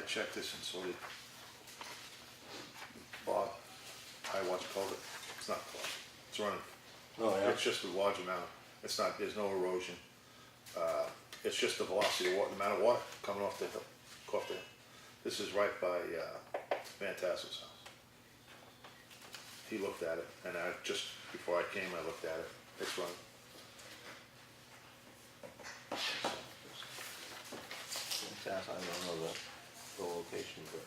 checked this and so did Bob. I watched called it. It's not clogged. It's running. Oh, yeah? It's just a large amount. It's not, there's no erosion. It's just the velocity of water, the amount of water coming off the hill, off the hill. This is right by Van Tassel's house. He looked at it, and I just before I came, I looked at it. It's running. I don't know the location, but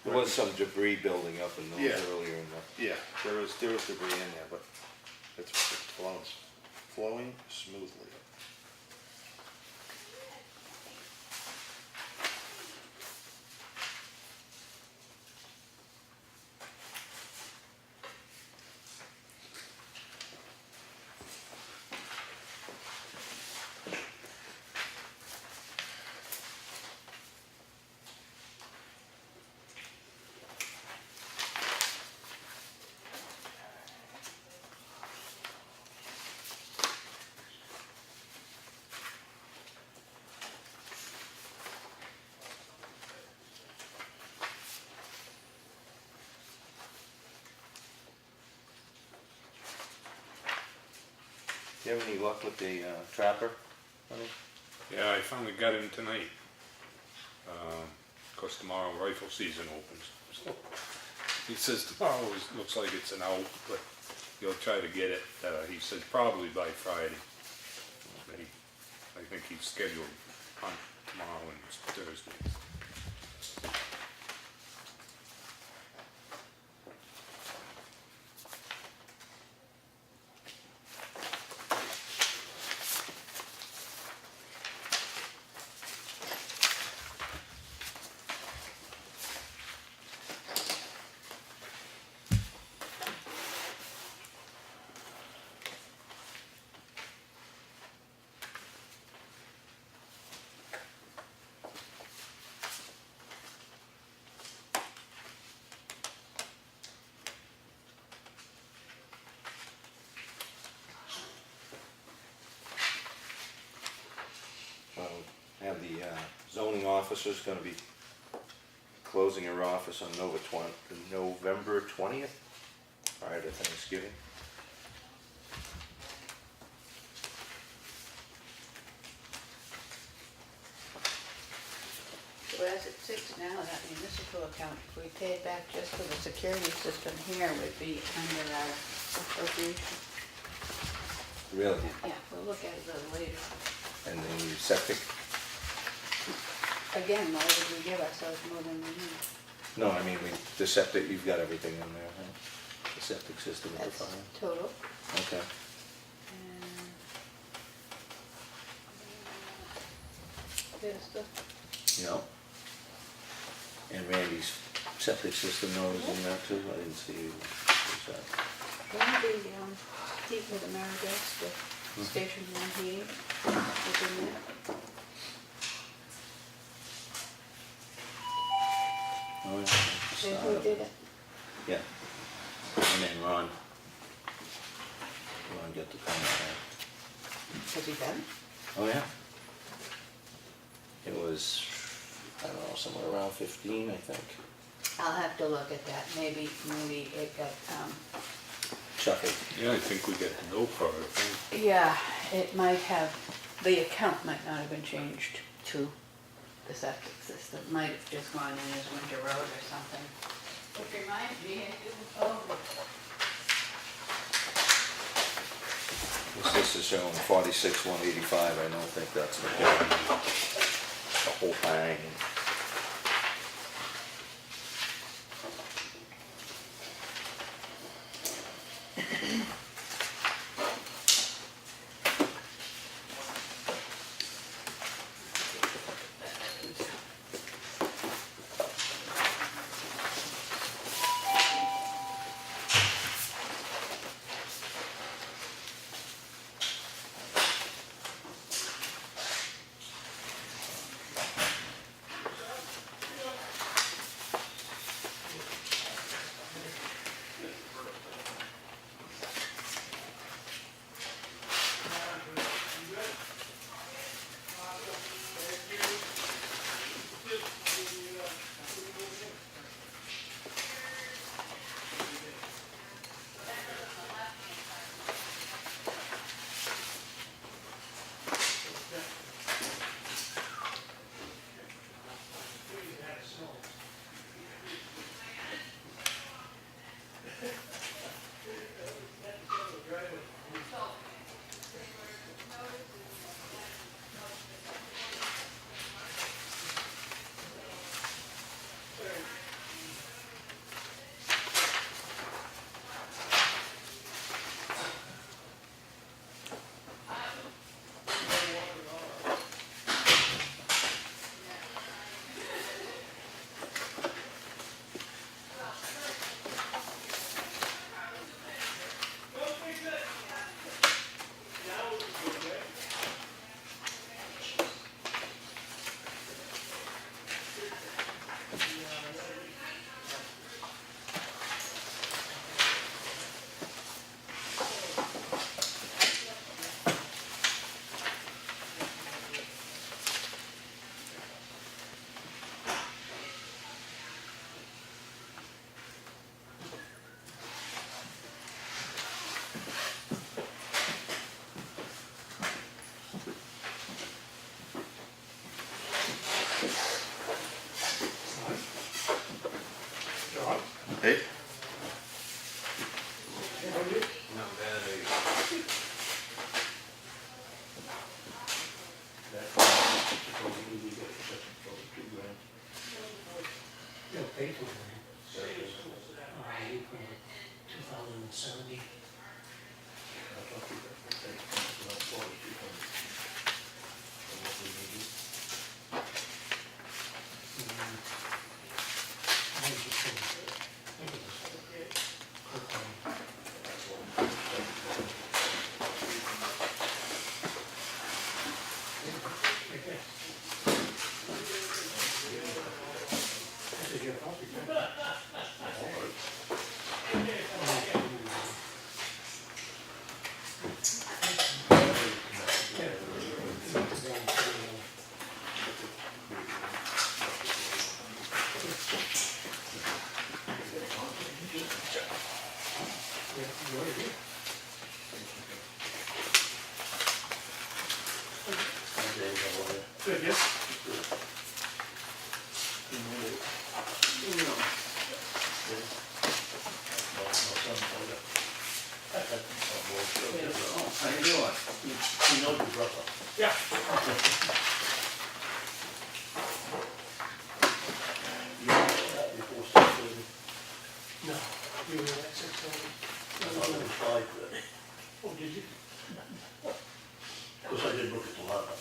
there was some debris building up in those Yeah. earlier in the. Yeah, there was debris in there, but it's flowing smoothly. Do you have any luck with the trapper? Honey? Yeah, I finally got him tonight. Of course, tomorrow rifle season opens. So he says tomorrow looks like it's an out, but he'll try to get it. He says probably by Friday. I think he's scheduled on tomorrow and Thursday. Have the zoning officer's gonna be closing her office on November 20th, prior to Thanksgiving. So as it sits now, that municipal account, if we paid back just for the security system here, would be under our appropriation. Really? Yeah, we'll look at it a little later. And the septic? Again, why would we give ourselves more than we need? No, I mean, the septic, you've got everything in there, huh? The septic system at the That's farm? total. Okay. And there's the, Yeah. And Randy's septic system knows in that too? I didn't see you. What's that? one of the heat with Amerigas, the station one heating, is in there. Oh, yeah. And who did it? Yeah. And then Ron get the comment. Has he done? Oh, yeah. It was, I don't know, somewhere around 15, I think. I'll have to look at that. Maybe it got, Shuffled. Yeah, I think we get the no part, I think. yeah, it might have, the account might not have been changed to the septic system. Might have just gone in as Winter Road or something. Which reminds me, This is showing 46,185. I don't think that's the whole thing. We put it 2070. Good, yes? How you doing? You know your brother. Yeah. You know that before 6:30? No, you were at 6:30? I thought it was 5:30. Oh, did you? Because I did look at the letter.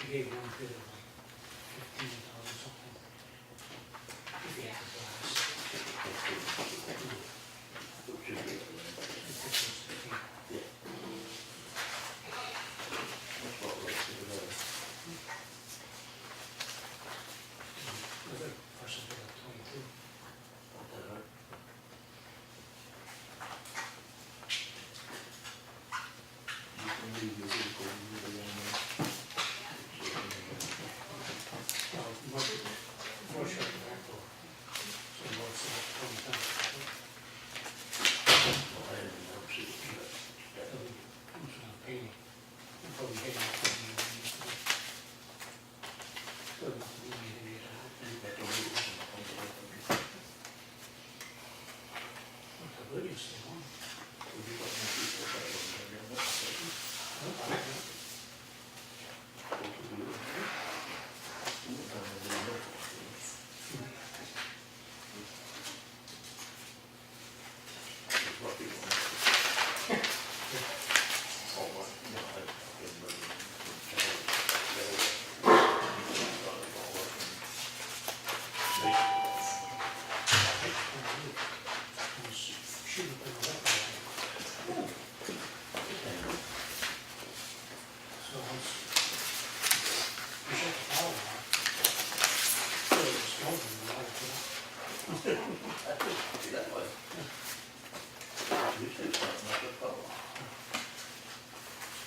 He gave one bid of like 15,000 something. If he had the glass. The other person bid like 22. More shut the back door. So more it's not coming down. Who's gonna pay me? You'll probably pay me. Good enough to leave me here. What's the videos they want? So once you shut the power off, it's smoking, you light it up.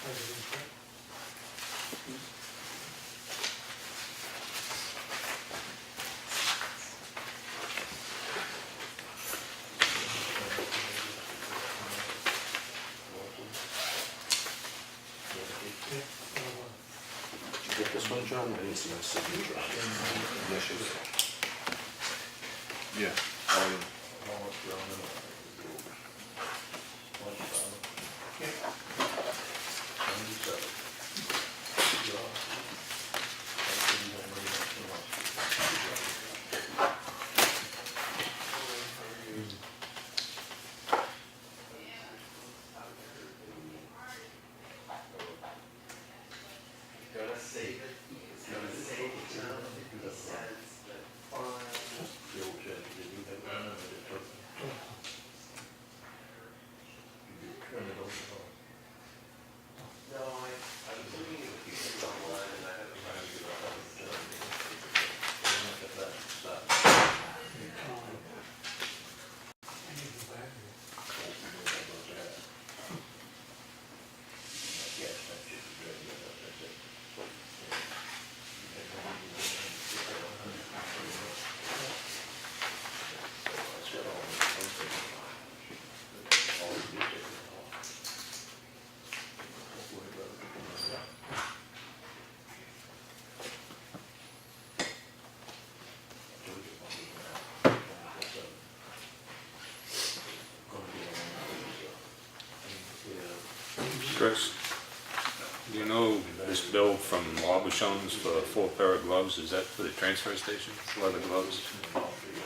Spread it in quick. Yeah, Did you get this one, John? I didn't see my signature on it. Initials. Yeah. Chris, do you know this bill from Robichon's for 4 pair of gloves, is that for the transfer station, leather gloves?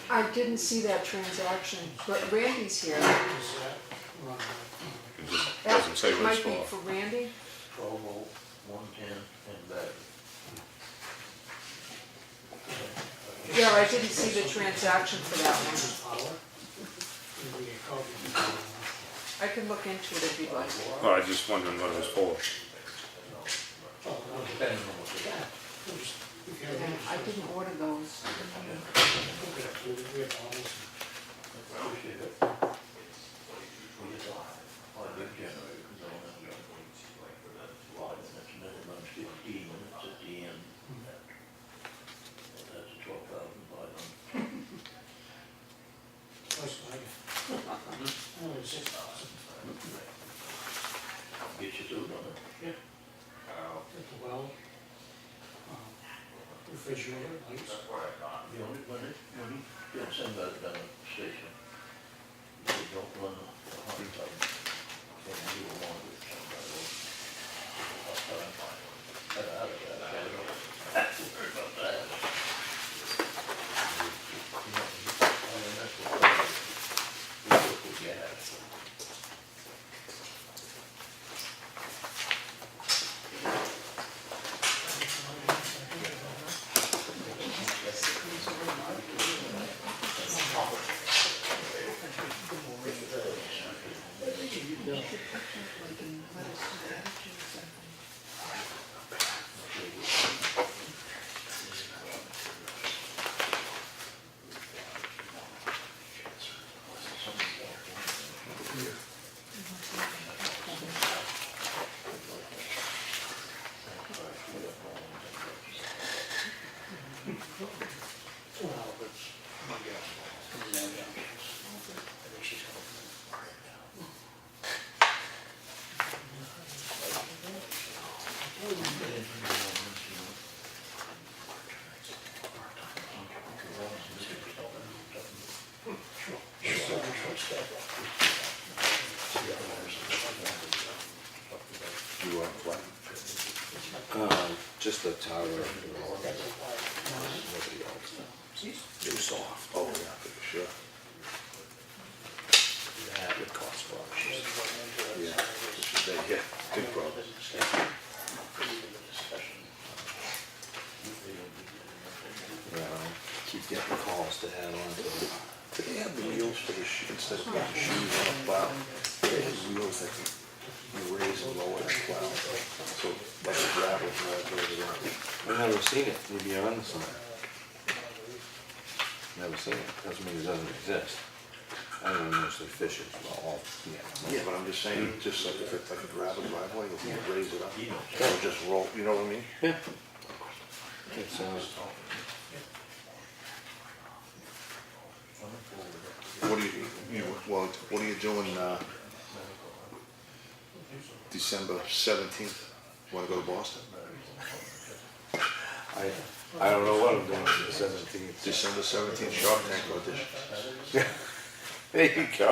I didn't see that transaction, but Randy's here. Is that run? It just doesn't say what it's Might be for. for Randy. 110 and back. Yeah, I didn't see the transaction for that one. Power? Maybe a copy. I can look into it if you'd like. Oh, I was just wondering what it was for. Oh, no, Depending on what they got. just, if you have Yeah, any, I didn't order those. look it up, we have bottles. Appreciate it. We get a big generator, because I don't have a lot of it, it runs 15 minutes at the end. That's 12,500. Twice what I get. Only 6,000. Get you through on it. Yeah. At the well. Refrigerator, lights. The only, when you don't send that down the station, they don't run a hot tub. They do a laundry, somebody will. Get out of that, I don't worry about that. You know, I mean, that's what we work with gas. You want what? Just the tower. Nobody else. Too soft. Oh, yeah, for sure. That would cost bucks. Yeah, good problem. Yeah, keep getting calls to add on to it. Do they have the wheels for the shoes, instead of putting the shoes on the plow? They have wheels that you raise and lower the plow, so like a gravel drive goes around. I've never seen it, maybe you're on something. Never seen it, doesn't mean it doesn't exist. I don't know, mostly fishers, well, all, Yeah, but I'm just saying, just like if it's like a gravel driveway, you raise it up, or just roll, you know what I mean? Yeah. It's, What do what are you doing, December 17th? Wanna go to Boston? I don't know what I'm doing on the 17th. December 17th, Shark Tank audition. There you go.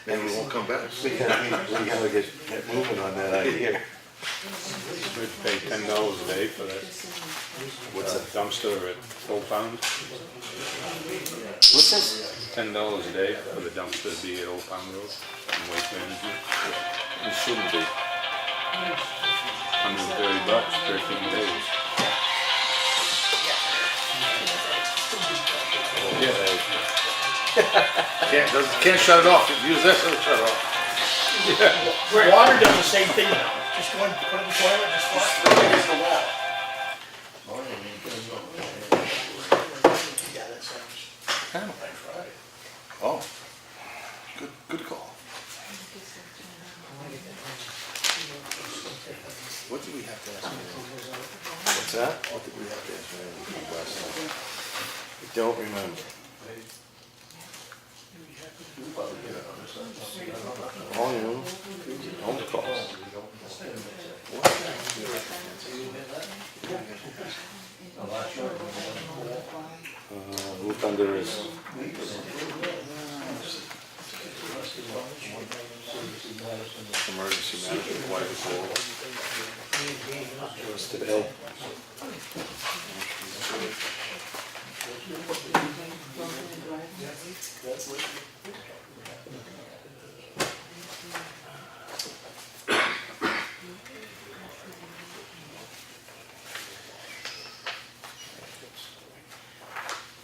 Maybe we won't come back. We gotta get moving on that idea. We'd pay $10 a day for that. What's that dumpster at Old Pound? What's this? $10 a day for the dumpster to be at Old Pound Road in Waste Management. It shouldn't be. $130, 13 days. Can't shut it off, use this and shut it off. Water does the same thing now. Just go and put it in the toilet, just flush it against the wall. Yeah, that sounds. Oh, good call. What did we have to ask Randy? What's that? What did we have to ask Randy last night? I don't remember. Oh, you know, home calls. Who thunder is? Emergency management, why is it? It's today.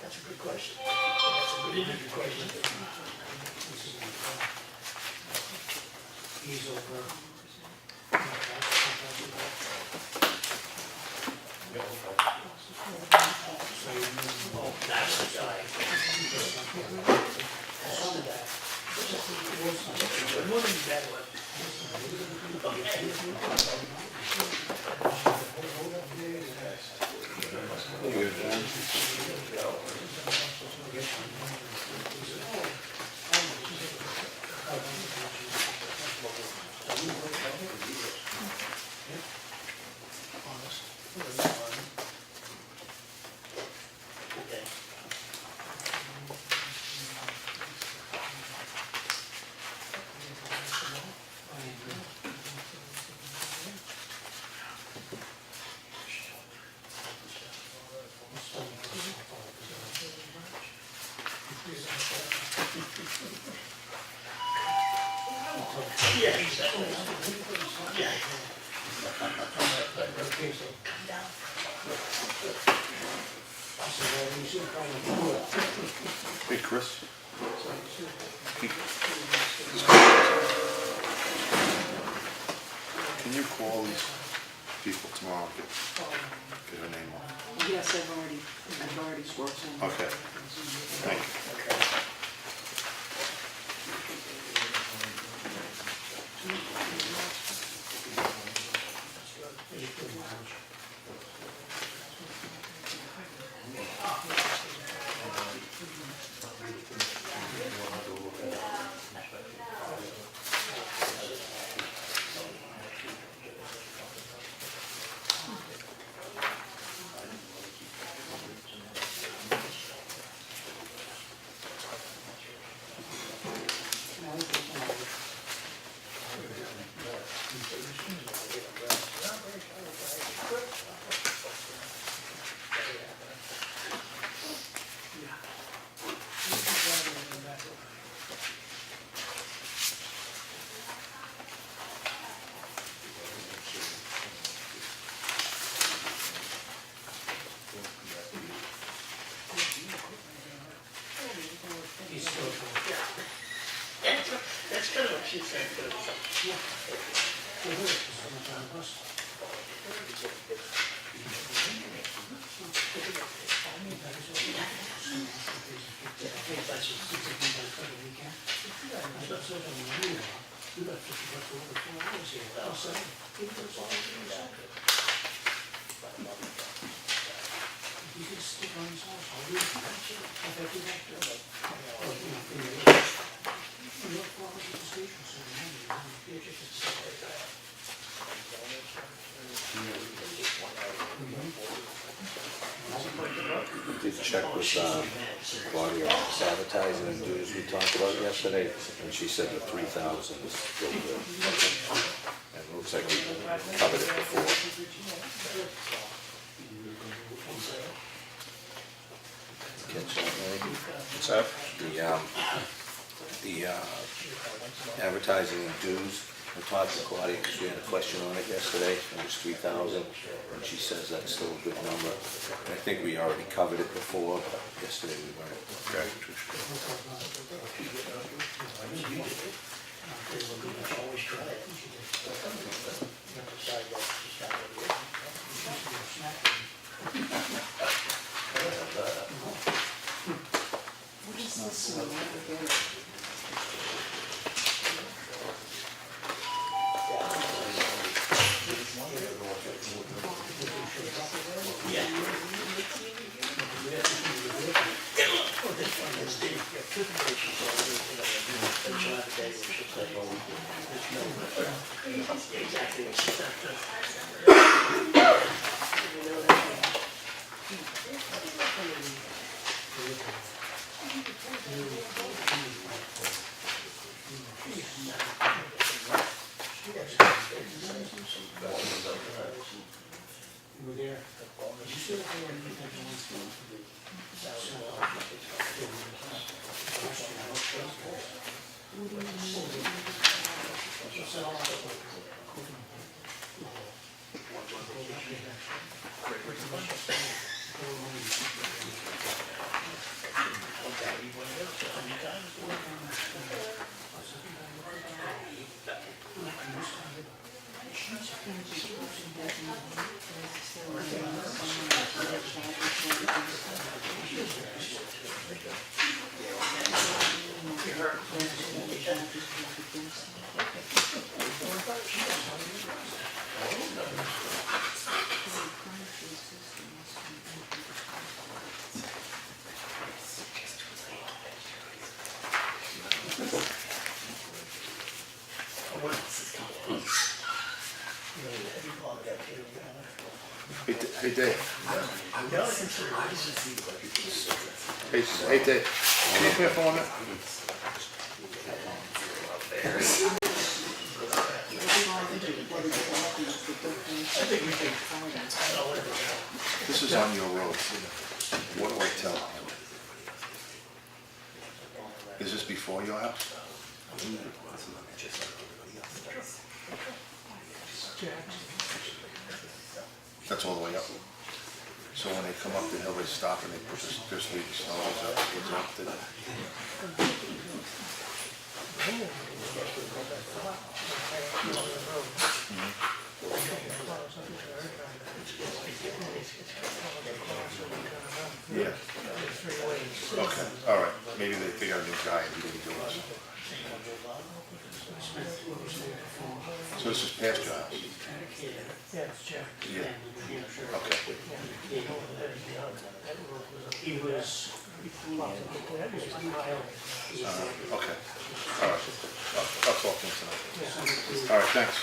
That's a good question. That's a good interview question. He's over. Oh, that's the guy. Some of that. More than that one. You good, John? Okay. Yeah, exactly. Yeah. Okay, so. I said, well, you should probably do it. Hey, Chris? Can you call these people tomorrow and get her name on? Yes, I've already spoken. Okay, thank you. He's still going. That's kind of what she said. You can stick on his house, I'll do it. I'll bet you that. You're far as the station, so you're just Did check with Claudia on this advertising and dues we talked about yesterday, and she said the 3,000 is still good. And it looks like we covered it before. Catch that, Mary? What's that? The advertising and dues, I talked to Claudia because we had a question on it yesterday, it was 3,000, and she says that's still a good number. And I think we already covered it before, but yesterday we weren't. Okay. Always try it. What is this? I never get it. Exactly what she said. Dave. Hey Dave, can you come here for a minute? This is on your road. What do I tell him? Is this before your house? That's all the way up. So when they come up the hill, they stop and they put this, just leave the snow up. It's up to them. Yeah. Okay, all right. Maybe they figure out a new guy and he didn't do it. So this is past your house? Yeah, it's Jack. Yeah. Okay. He was, that was a mile. Okay. All right. I'll talk to him tonight. All right, thanks.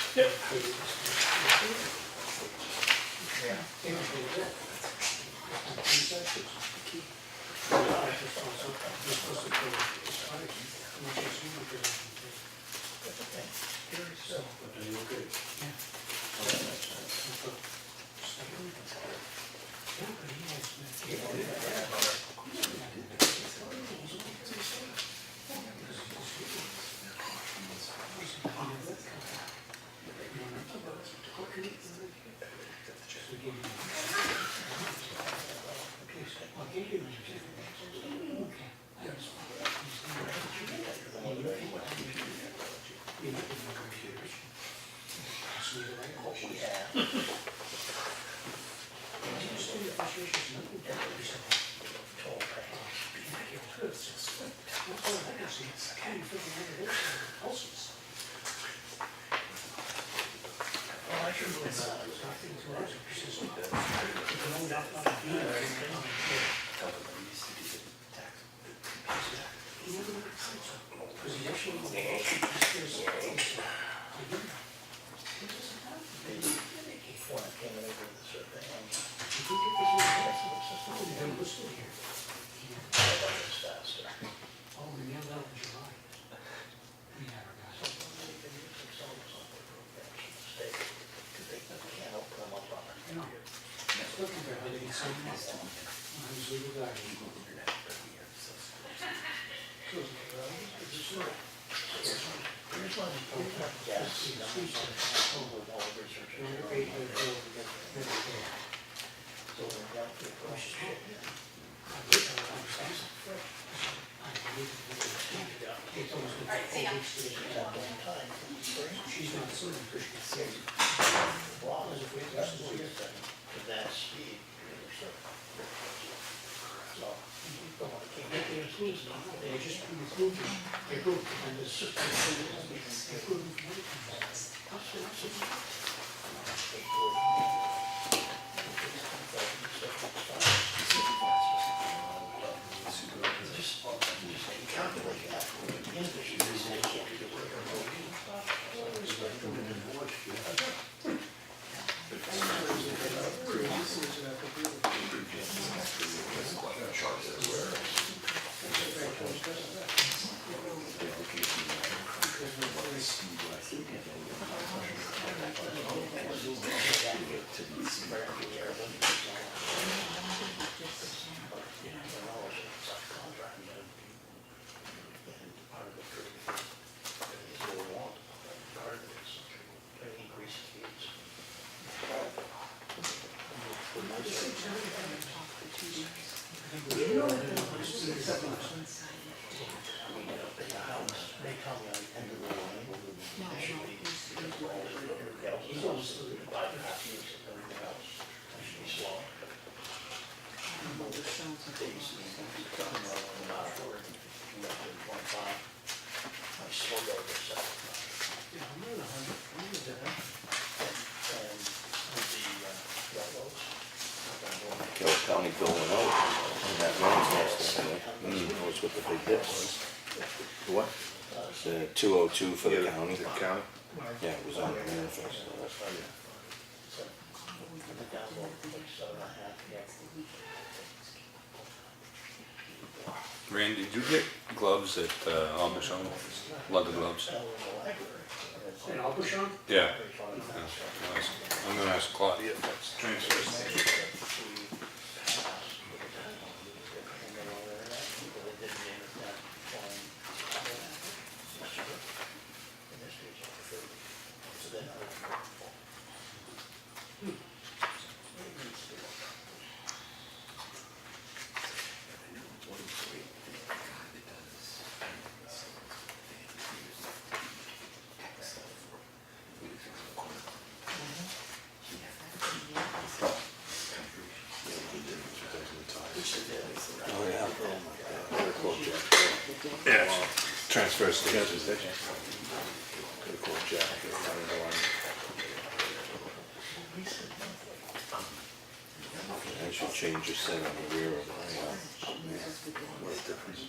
County going out, and that man's lost anyway. He knows what the big hit was. What? The 202 for the Yeah, county. The county? Yeah, it was on the manifest. Rand, did you get gloves at Aubuchon? Leather gloves? In Albuquerque? Yeah. I'm gonna ask Claudia if that's transfer station. Oh, yeah. Yeah. Transfer station. Transfer station. Could've called Jack. I don't know why. I should change your set on the rear of my, What a difference.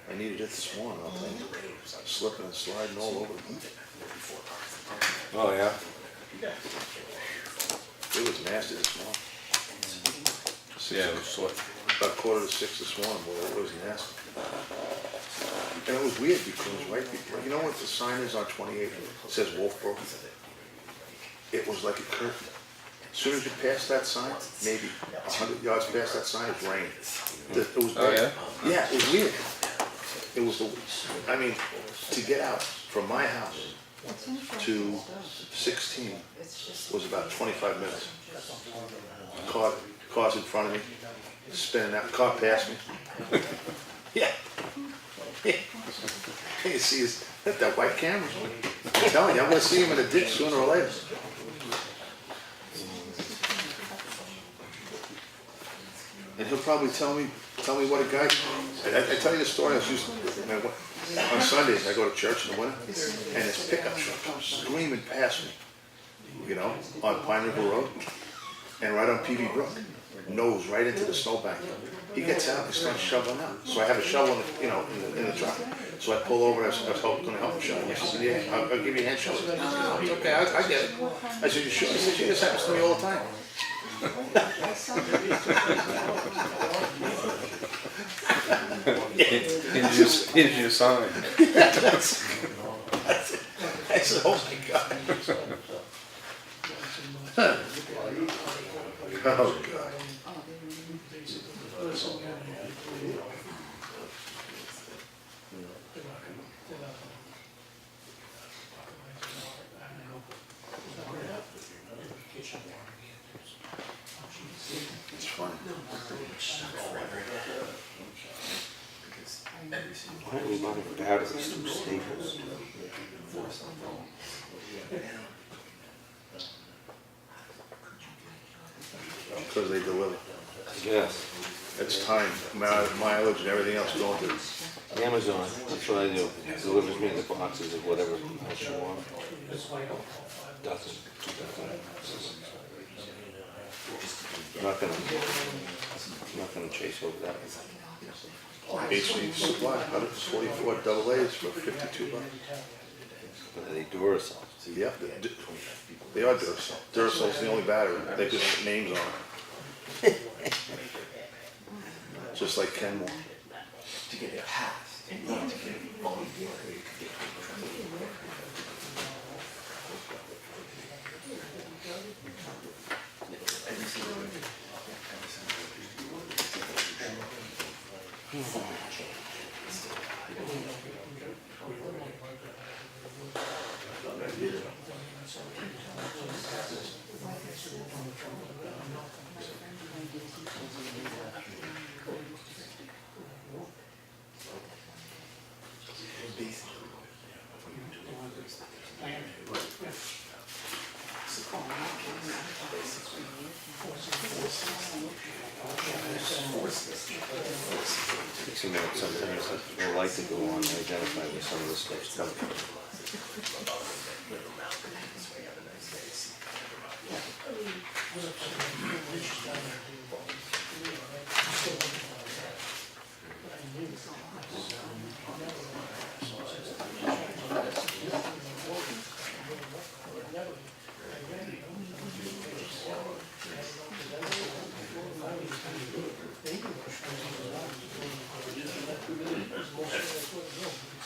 I needed it this morning, I'll tell you. Slipping and sliding all over the place. oh, yeah? It was nasty this morning. Yeah, it was slick. About 5:45 this morning, boy, it was nasty. And it was weird because right before, you know what the sign is on 28? It says Wolfbrook. It was like a curtain. As soon as you pass that sign, maybe 100 yards past that sign, it's rain. It was Oh, bad. yeah? Yeah, it was weird. It was I mean, to get out from my house to 16 was about 25 minutes. Cars in front of me, spinning out, car passed me. Yeah. Yeah. You see that white camera. I'm telling you, I'm gonna see him in a ditch sooner or later. And he'll probably tell me what a guy, I tell you the story, I was used to, on Sundays, I go to church in the winter, and this pickup truck comes screaming past me, you know, on Pine River Road, and right on PV Brook, nose right into the snowbank. He gets out and starts shoveling out. So I have a shovel in the, you know, in the truck. So I pull over and I was gonna help him shovel. He says, yeah, I'll give you a hand shovel. No, it's okay, I get it. I said, you sure? He said, yeah, this happens to me all the time. Here's your sign. I said, oh my God. Oh, God. It's funny. Why don't we buy the batteries to Staples? Because they deliver. Yes. It's time, mileage and everything else going to. Amazon, that's what I do. It delivers me the boxes of whatever else you want. Dozen, 2 dozen. Not gonna chase over that. HD Supply, 144 double A's for $52. But they Duracell. Yep, they are Duracell. Duracell's the only battery, they just put names on it. Just like Kenmore. To get it passed, and not to get it on board. Takes a minute sometimes. I like to go on and identify where some of this stuff's coming from.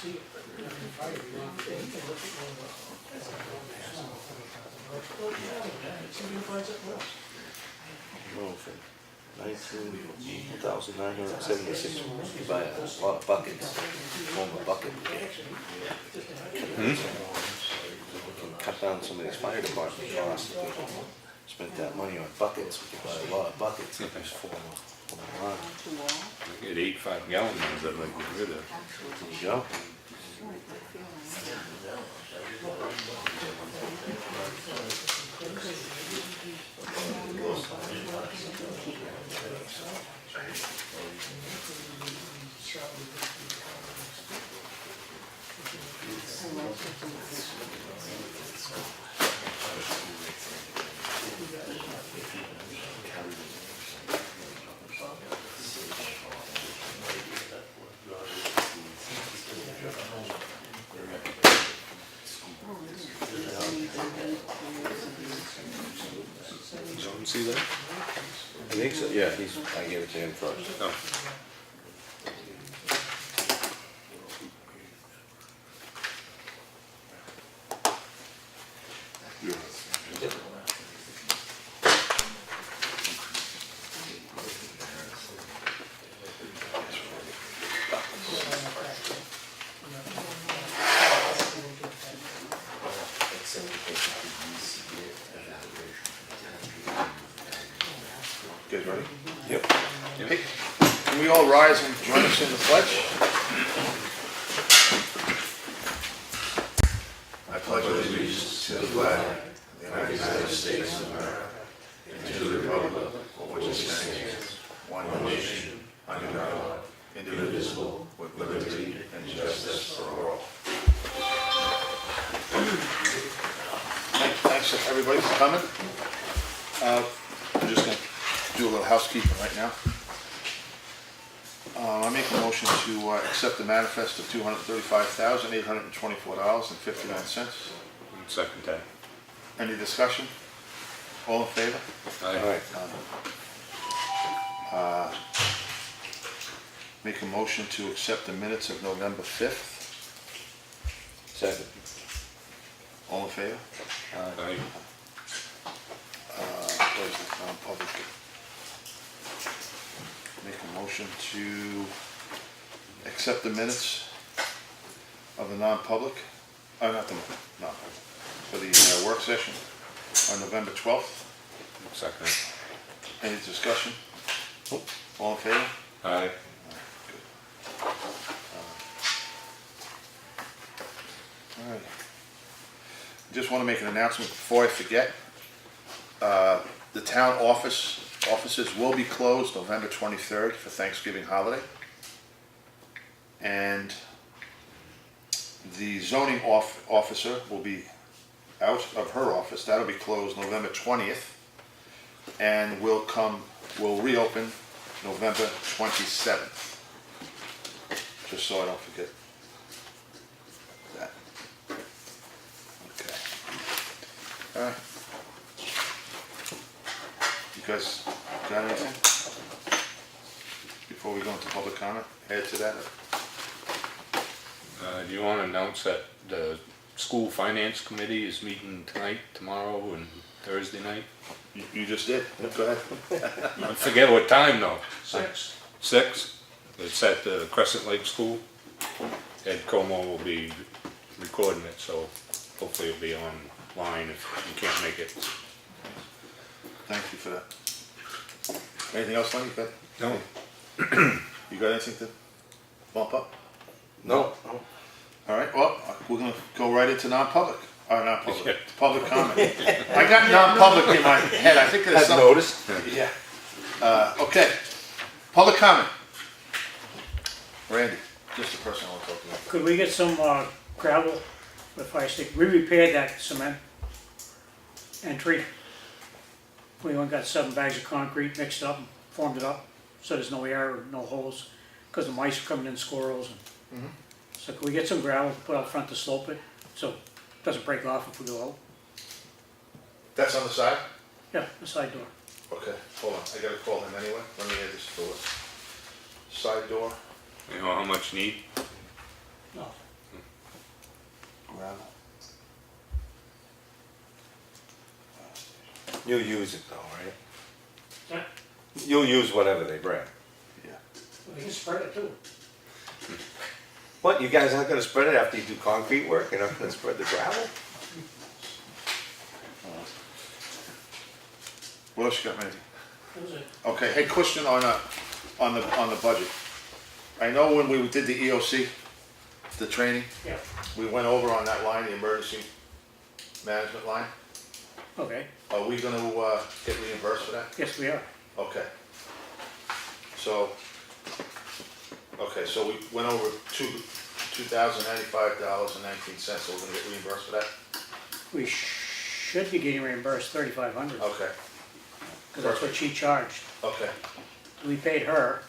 see it. Friday, you want to take a look at all the snow. Well, yeah, see if you find something else. Oh, for 19,976, you buy a lot of buckets, form a bucket. Can cut down some of these fire department costs. If we spent that money on buckets, we could buy a lot of buckets. There's 4 Come on, Get 8 5-gallon ones I'd like to get rid of. there you go. Don't see that? I think so, yeah, I gave it to him first. Oh. You guys ready? Yep. Hey, can we all rise and join us in the pledge? I pledge allegiance to the flag of the United States of America and to the republic for which it stands, one nation, under God, indivisible, with liberty and justice for all. Thanks everybody for coming. I'm just going to do a little housekeeping right now. I make a motion to accept the manifest of $235,824.59. Second time. Any discussion? All in favor? Aye. Make a motion to accept the minutes of November 5th. Second. All in favor? Aye. Where's the non-public? Make a motion to accept the minutes of the non-public, not the non-public, for the work session on November 12th. Second. Any discussion? All in favor? Aye. All right. Just want to make an announcement before I forget. The town offices will be closed November 23rd for Thanksgiving holiday. And the zoning officer will be out of her office. That'll be closed November 20th. And will reopen November 27th. Just so I don't forget that. Okay. All right. You guys got anything? Before we go into public comment, add to that? Do you want to announce that the school finance committee is meeting tonight, tomorrow, and Thursday night? You just did. Go ahead. I forget what time though. 6. 6? It's at the Crescent Lake School. Ed Comeau will be recording it, so hopefully it'll be online if you can't make it. Thank you for that. Anything else, Lenny? You No. you got anything to bump up? No. All right, well, we're gonna go right into non-public. Non-public, public comment. I got non-public in my head. I think there's Had something. noticed. Yeah. Okay. Public comment. Randy, just the person I want to talk to. Could we get some gravel for the fire station? We repaired that cement entry. We only got 7 bags of concrete mixed up and formed it up, so there's no air, no holes, because the mice are coming in, squirrels. And so could we get some gravel to put out front to slope it, so it doesn't break off if we go out? That's on the side? Yeah, the side door. Okay, hold on. I gotta call him anyway. Let me add this door. Side door. You know how much you need? No, Gravel. You'll use it though, right? Yeah, You'll use whatever they bring. we can spread it too. What, you guys aren't gonna spread it after you do concrete work? You're not gonna spread the gravel? What else you got, Mandy? That was it. Okay, hey, question on the budget. I know when we did the EOC, the training, Yeah, we went over on that line, the emergency management line. okay, Are we gonna, get reimbursed for that? yes, we are. Okay. So we went over $2,095.19, so we're gonna get reimbursed for that? We should be getting reimbursed $3,500, Okay, because that's what she charged. okay. We paid her,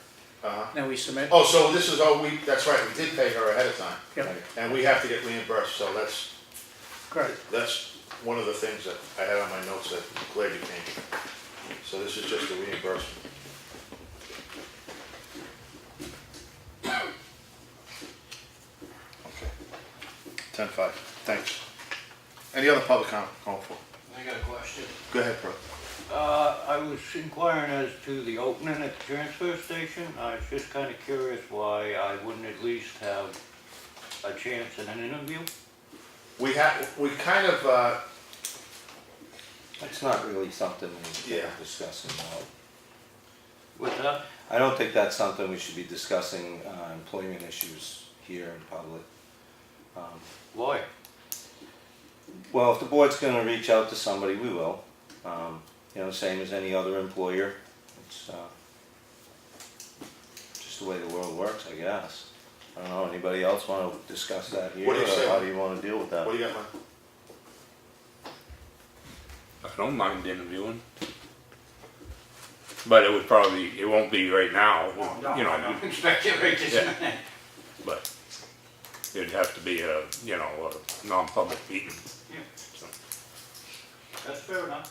Uh-huh. then we submit. Oh, so this is all that's right, we did pay her ahead of time, Yep, and we have to get reimbursed, so correct. that's one of the things that I had on my notes that I'm glad you came. So this is just a reimbursement. Okay. 10-5, thanks. Any other public comment going for? I got a question. Go ahead, bro. I was inquiring as to the opening at the transfer station. I was just kind of curious why I wouldn't at least have a chance at an interview. We kind of, That's not really something we Yeah. should be discussing about. With that, I don't think that's something we should be discussing, employment issues here in public. why? Well, if the board's gonna reach out to somebody, we will. Same as any other employer. It's just the way the world works, I guess. I don't know, anybody else wanna discuss that here? What do you or say? How do you wanna deal with that? what do you got, man? I don't mind interviewing. But it won't be right now, you know, expect it right this Yeah. minute. but it'd have to be a non-public meeting. Yeah. So, That's fair enough.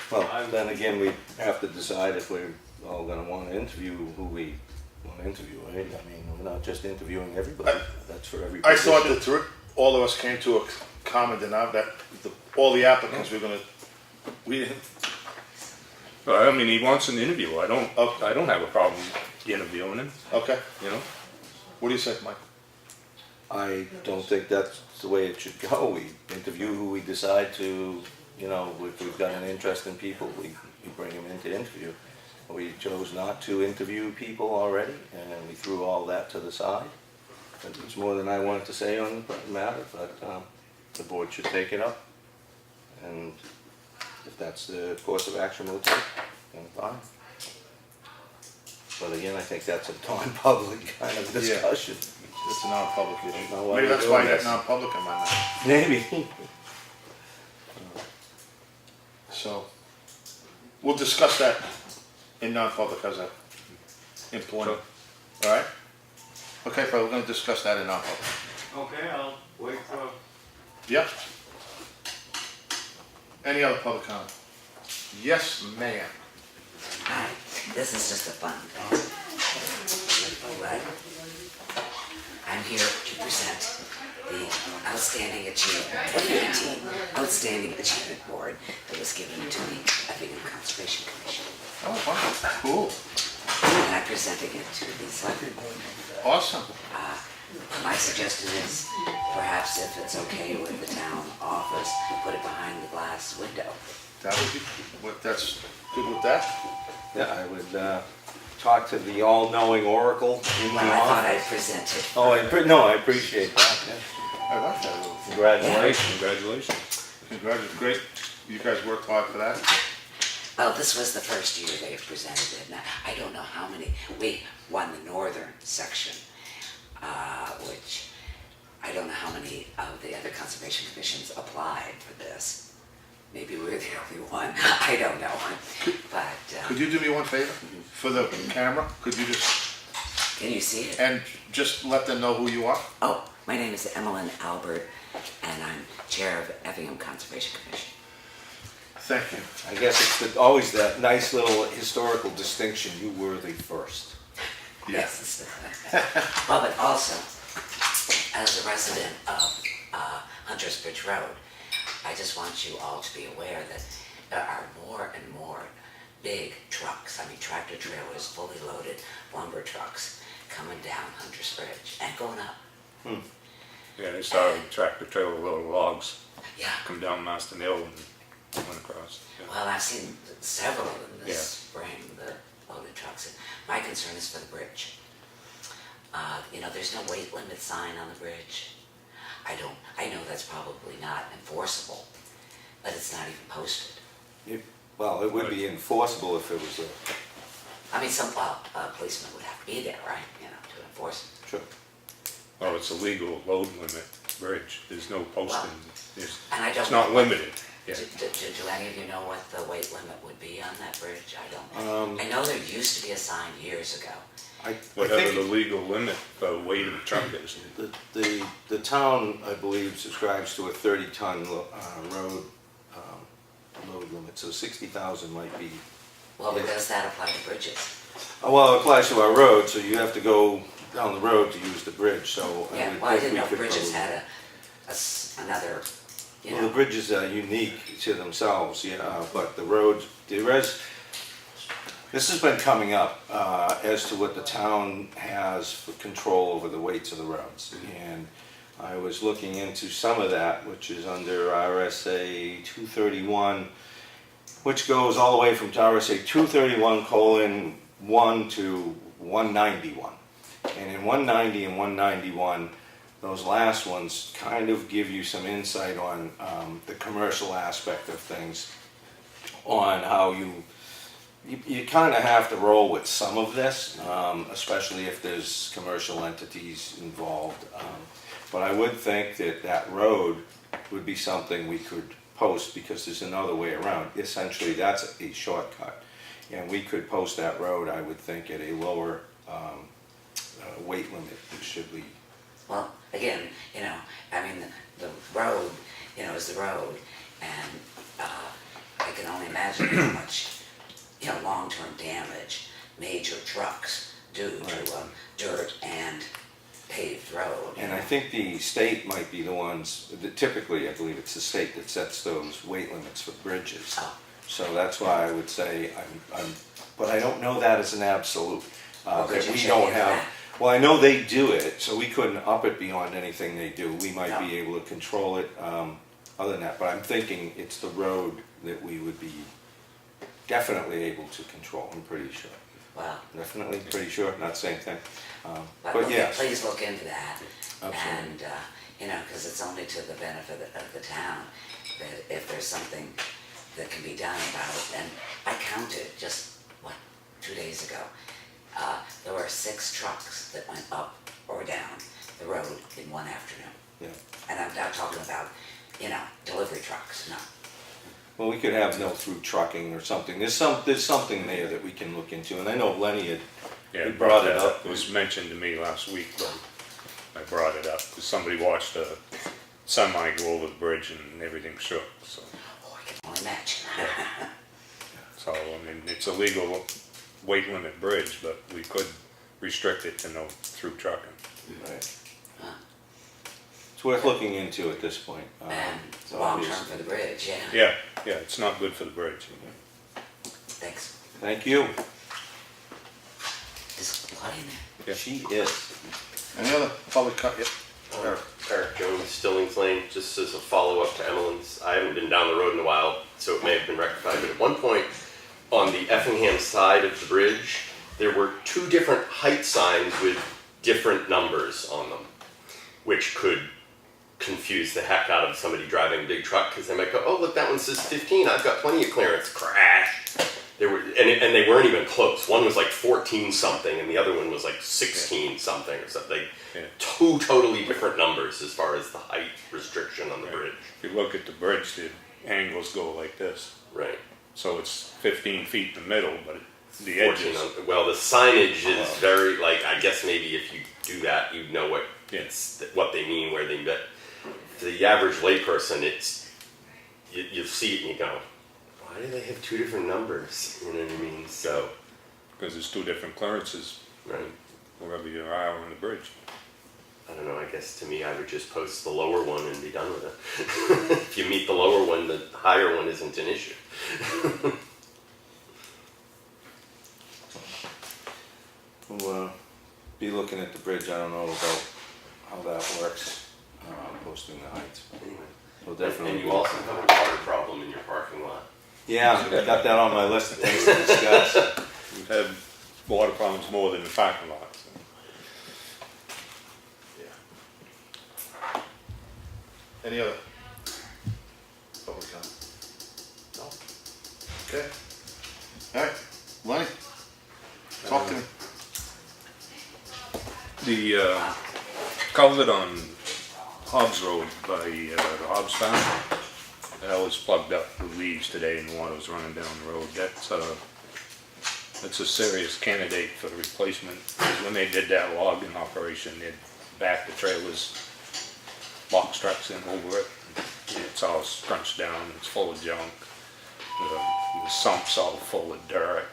Well, then again, we have to decide if we're all gonna wanna interview who we wanna interview, right? I mean, we're not just interviewing everybody, that's for every I position. thought that all of us came to a common denominator, that all the applicants we didn't, Well, I mean, he wants an interview, I don't Okay. have a problem interviewing him, okay. you know? What do you say, Mike? I don't think that's the way it should go. We interview who we decide to, if we've got an interest in people, we bring them in to interview. We chose not to interview people already, and we threw all that to the side. It's more than I wanted to say on the matter, but the board should take it up. And if that's the course of action we'll take, then fine. But again, I think that's a non-public kind of discussion. It's a non-public, you know why maybe we're that's why I doing got this. non-public in my mind. Maybe. So, we'll discuss that in non-public as a employment, all right? Okay, Fred, we're gonna discuss that in non-public. Okay, I'll wait for, Yep. Any other public comment? Yes, ma'am. Hi, this is just a fun thing. But I'm here to present the Outstanding Achievement 2019 Outstanding Achievement Award that was given to the Effingham Conservation Commission. Oh, wow, cool, And I'm presenting it to the Selectmen. awesome. My suggestion is perhaps if it's okay with the town office, put it behind the glass window. That would be, that's good with that? Yeah, I would talk to the all-knowing oracle in the Well, I thought I'd office. present it. Oh, I appreciate that. Yeah. I like that little. Congratulations. Congratulations. Congratulations, great, you guys worked hard for that. Well, this was the first year they've presented it. Now, I don't know how many, we won the northern section, which I don't know how many of the other conservation commissions applied for this. Maybe we're the only one, I don't know. But, Could you do me one favor, for the camera, could you just, can you see it? and just let them know who you are? Oh, my name is Emmeline Albert, and I'm chair of Effingham Conservation Commission. Thank you. I guess it's always that nice little historical distinction, you were the first. Yes. Well, but also, as a resident of Hunter's Bridge Road. I just want you all to be aware that there are more and more big trucks, I mean tractor trailers, fully loaded lumber trucks coming down Hunter's Bridge and going up. Yeah, they saw a tractor trailer load of logs Yeah, come down Marston Hill and went across. Yeah. well, I've seen several of them this Yeah. spring, the loaded trucks. My concern is for the bridge. You know, there's no weight limit sign on the bridge. I know that's probably not enforceable, but it's not even posted. Well, it would be enforceable if it was a, I mean, a policeman would have to be there, right, you know, to enforce it. sure. Well, it's a legal load limit bridge. There's no posting. And I don't It's not know what- limited. Yeah. Do any of you know what the weight limit would be on that bridge? I don't know. I know there used to be a sign years ago. I Whatever think the legal limit for weight of a truck is. the town, I believe, subscribes to a 30-ton road load limit, so 60,000 might be. Well, but does that apply to bridges? Well, it applies to our road, so you have to go down the road to use the bridge, so. Yeah, would well, I think didn't we know could bridges probably- had another, you Well, the know. bridges are unique to themselves, yeah, but the roads, this has been coming up as to what the town has for control over the weights of the roads. And I was looking into some of that, which is under RSA 231, which goes all the way from RSA 231:1 to 191. And in 190 and 191, those last ones kind of give you some insight on the commercial aspect of things, on how you kind of have to roll with some of this, especially if there's commercial entities involved. But I would think that that road would be something we could post, because there's another way around. Essentially, that's a shortcut. And we could post that road, I would think, at a lower weight limit. It should be. Well, again, you know, I mean, the road, you know, is the road, and I can only imagine how much, you know, long-term damage major trucks do to dirt and paved road. And I think the state might be the ones, typically I believe it's the state that sets those weight limits for bridges. Oh. So that's why I would say, but I don't know that as an absolute. Well, could That you we check don't into have, that? well, I know they do it, so we couldn't up it beyond anything they do. We might No. be able to control it other than that, but I'm thinking it's the road that we would be definitely able to control, I'm pretty sure. Well, Definitely, pretty sure, not the same thing. but yes. please look into that. Absolutely. And, you know, because it's only to the benefit of the town, that if there's something that can be done about it. And I counted just, 2 days ago, there were 6 trucks that went up or down the road in one afternoon. Yeah. And I'm not talking about, you know, delivery trucks, no. Well, we could have no through trucking or something. There's something there that we can look into, and I know Lenny had Yeah, brought it up. It was mentioned to me last week, but I brought it up, because somebody watched a semi go over the bridge and everything shook, so. Oh, I can only imagine. So, I mean, it's a legal weight limit bridge, but we could restrict it to no through trucking. Right. It's worth looking into at this point. And It's long obvious. term for the bridge, yeah. Yeah, it's not good for the bridge. Thanks. Thank you. Is Claudia in there? Yeah. She is. Any other public comment? Eric Jones, Stillings Lane, just as a follow-up to Emmeline's. I haven't been down the road in a while, so it may have been rectified, but at one point on the Effingham side of the bridge, there were 2 different height signs with different numbers on them, which could confuse the heck out of somebody driving a big truck, because they might go, oh, look, that one says 15, I've got plenty of clearance, crash. They were, and they weren't even close. One was like 14 something, and the other one was like 16 something or something. Yeah. 2 totally different numbers as far as the height restriction on the bridge. If you look at the bridge, the angles go like this. Right. So it's 15 feet in the middle, but the 14 edges, on, well, the signage is very, like, I guess maybe if you do that, you'd know what what they mean, where they bet. To the average layperson, it's, you see it and you go, why do they have 2 different numbers? You know what I mean? So, because there's 2 different clearances right. wherever you are on the bridge. I don't know, I guess to me, I would just post the lower one and be done with it. If you meet the lower one, the higher one isn't an issue. We'll be looking at the bridge, I don't know about how that works, posting the heights. Anyway. We'll And definitely. you also have a water problem in your parking lot. Yeah, I got that on my list of things to discuss. We've had water problems more than the parking lot. So. Yeah. Any other public comment? No? Okay. All right, Lenny, talk to me. The culvert on Hobbs Road by the Hobbs Farm, that was plugged up with leaves today and water was running down the road. That's a serious candidate for the replacement. Because when they did that logging operation, they'd back the trailers, box trucks in over it. And it's all scrunched down, it's full of junk. The sump's all full of dirt.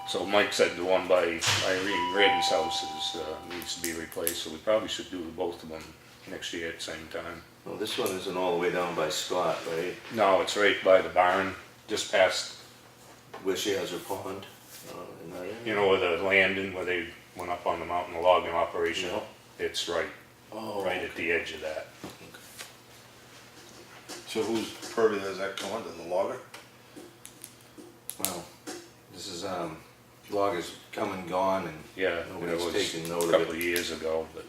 So Mike said the one by Irene Reardon's house needs to be replaced, so we probably should do both of them next year at the same time. Well, this one isn't all the way down by Scott, right? No, it's right by the barn, just past, Where she has her pond. In that area? you know, where the landing, where they went up on the mountain, the logging operation. Yeah. It's right at the edge of that. So whose purview does that come under, the logger? Well, this is, loggers come and gone and Yeah, it nobody's was taking note a of couple it. of years ago, but,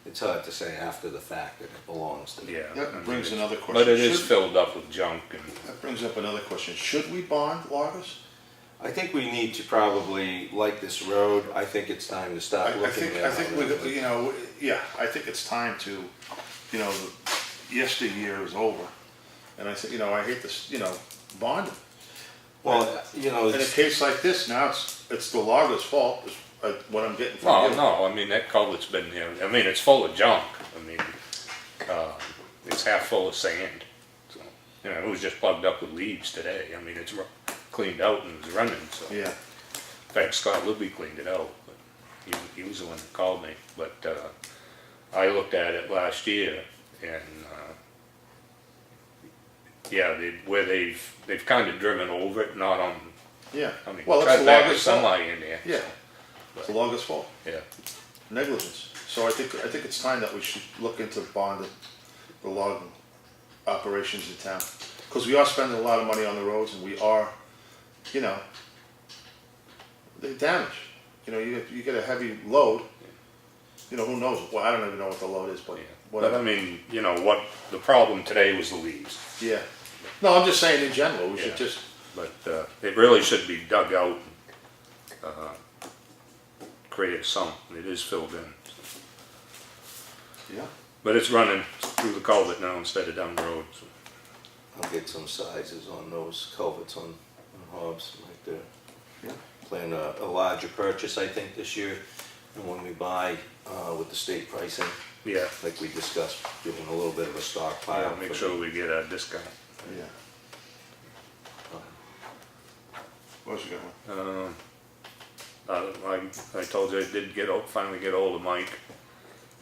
It's hard to say after the fact that it belongs to them. yeah. That I mean, brings it's- another question. But it is Should- filled up with junk and, That brings up another question. Should we bond loggers? I think we need to probably, like this road, I think it's time to start looking at it. I think we, you know, yeah, I think it's time to, you know, yesteryear is over. And I said, you know, I hate this, you know, bonding. Well, you know, In a it's, case like this, now it's the logger's fault, is what I'm getting from well, you. no, I mean, that culvert's been there, I mean, it's full of junk. I mean, it's half full of sand. So, you know, it was just plugged up with leaves today. I mean, it's cleaned out and it's running, so. Yeah, In fact, Scott Libby cleaned it out, but he was the one that called me. But I looked at it last year, and yeah, they've kind of driven over it, not on. yeah. I mean, Well, tried it's to the back the logger's fault. sunlight in there. Yeah, it's the logger's fault. Yeah, Negligence. So I think it's time that we should look into bonding the logging operations in town. Because we are spending a lot of money on the roads and we are, you know, they're damaged. You know, you get a heavy load, you know, who knows? Well, I don't even know what the load is, but yeah. But I whatever. mean, you know, what the problem today was the leaves. Yeah. No, I'm just saying in general, we should Yeah. just, But it really should be dug out, create a sump. It is filled in. yeah. But it's running through the culvert now instead of down the road. So. I'll get some sizes on those culverts on Hobbs right there. Yeah. Plan a larger purchase, I think, this year. And when we buy, with the state pricing, Yeah, like we discussed, giving a little bit of a stockpile. yeah, make for sure we get a discount. Yeah. What else you got, one? I told you I did finally get hold of Mike.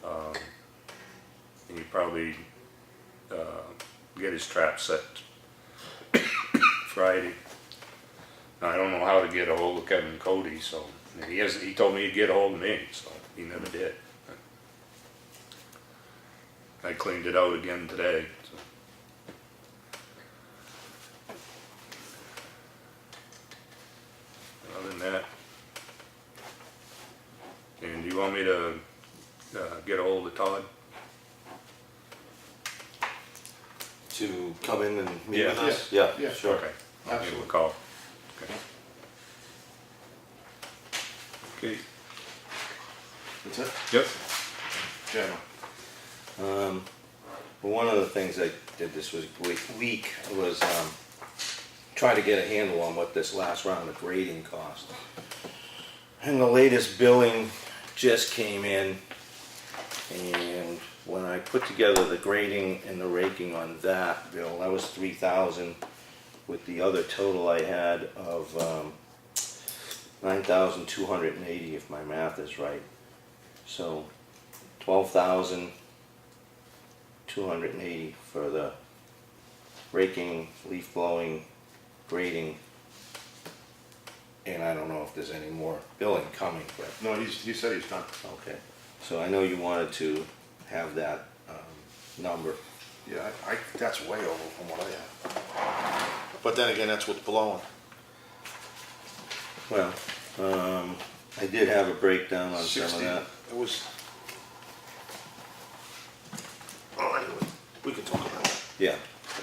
And he probably, get his trap set Friday. Now, I don't know how to get a hold of Kevin Cody, so, and he told me he'd get a hold of me, so he never did. I cleaned it out again today, so. Other than that. And do you want me to, get a hold of Todd? To come in and meet Yeah. with us? Yeah. Yeah, sure. Okay, I'll give him a Absolutely. call. Okay. Okay, That's it? yep, General. Well, one of the things I did this week was try to get a handle on what this last round of grading cost. And the latest billing just came in, and when I put together the grading and the raking on that bill, that was $3,000 with the other total I had of 9,280 if my math is right. So 12,280 for the raking, leaf blowing, grading, and I don't know if there's any more billing coming, but No, he said he's done. okay. So I know you wanted to have that number. Yeah, that's way over from what I have. But then again, that's what's blowing. Well, I did have a breakdown on some 60, of that. it was. Oh, anyway, we can talk about that. Yeah,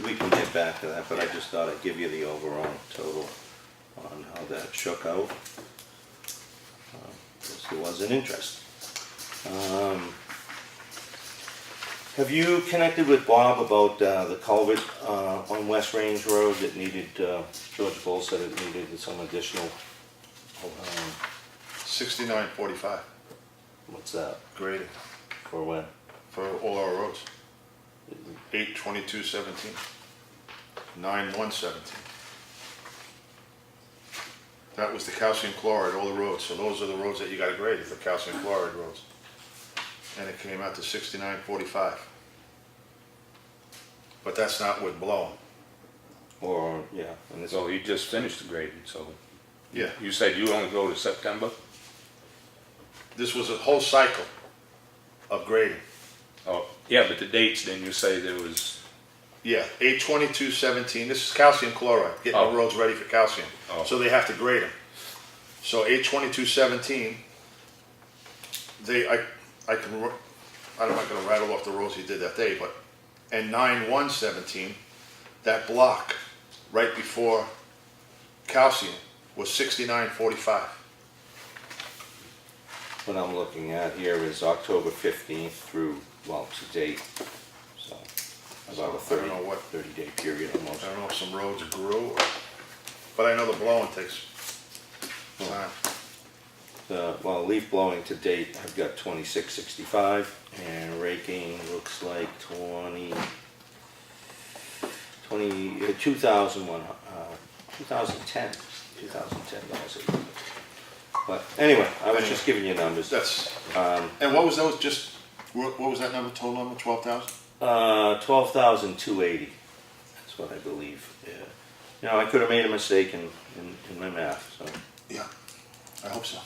we can get back to that, but I just thought I'd give you the overall total on how that shook out. Because there was an interest. Have you connected with Bob about the culvert on West Range Road that needed, George Bull said it needed some additional, 69.45 what's that, grading for when? for all our roads. 8/22/17, 9/1/17. That was the calcium chloride, all the roads. So those are the roads that you gotta grade, is the calcium chloride roads. And it came out to 69.45. But that's not with blowing. Or, yeah, and this, So you just finished the grading, so Yeah, you said you only go to September? this was a whole cycle of grading. Oh, yeah, but the dates, then you say there was, Yeah, 8/22/17, this is calcium chloride, getting Oh. the roads ready for calcium. Oh. So they have to grade them. So 8/22/17, I'm not gonna rattle off the roads he did that day, but, and 9/1/17, that block right before calcium was 69.45. what I'm looking at here is October 15th through, well, to date, so about a I don't know what- 30-day period almost. I don't know if some roads grew, but I know the blowing takes time. Well, leaf blowing to date, I've got 2665, and raking looks like 2010 dollars. But anyway, I was just giving you numbers. That's, and what was those, what was that number, total number, 12,000? 12,280, that's what I believe, yeah. You know, I could have made a mistake in my math, so. Yeah, I hope so.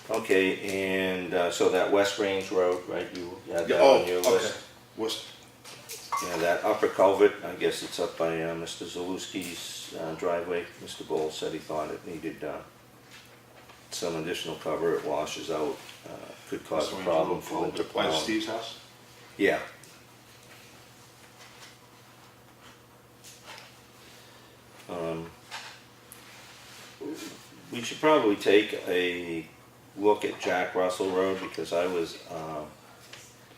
Okay, and so that West Range Road, right, you had that Oh, on your okay. list? Yeah, that upper culvert, I guess it's up by Mr. Zaluski's driveway. Mr. Bull said he thought it needed some additional cover, it washes out, could cause a problem for winter By plowing. Steve's house? Yeah. We should probably take a look at Jack Russell Road, because I was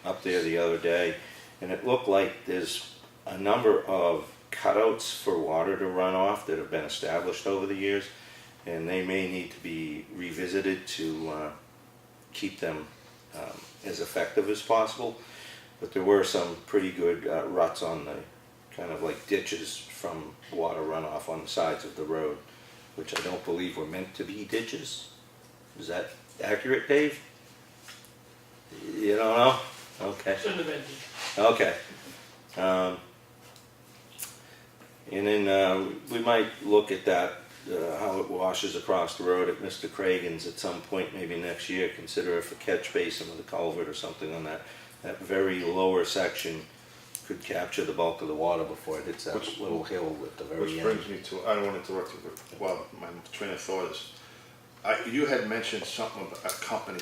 up there the other day, and it looked like there's a number of cutouts for water to run off that have been established over the years, and they may need to be revisited to keep them as effective as possible. But there were some pretty good ruts on the kind of like ditches from water runoff on the sides of the road, which I don't believe were meant to be ditches. Is that accurate, Dave? You don't know? Okay. Shouldn't have been. Okay. And then we might look at that, how it washes across the road at Mr. Cragen's at some point, maybe next year. Consider if a catch basin with a culvert or something on that very lower section could capture the bulk of the water before it hits that little hill at the very Which end. brings me to, I don't want to interrupt you, but, well, my train of thought is, you had mentioned something about a company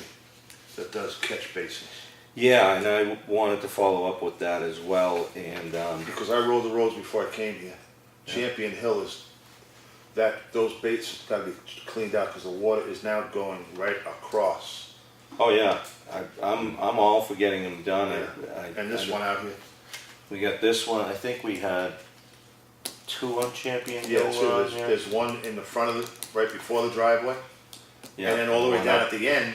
that does catch basins. Yeah, and I wanted to follow up with that as well, and Because I rode the roads before I came here. Champion Hill is, those baits gotta be cleaned out because the water is now going right across. oh yeah, I'm all for getting them done. And this one out here? We got this one, I think we had two on Champion Hill Yeah, so on there. there's one in the front of the, right before the driveway. Yeah, And then all the way one down up. at the end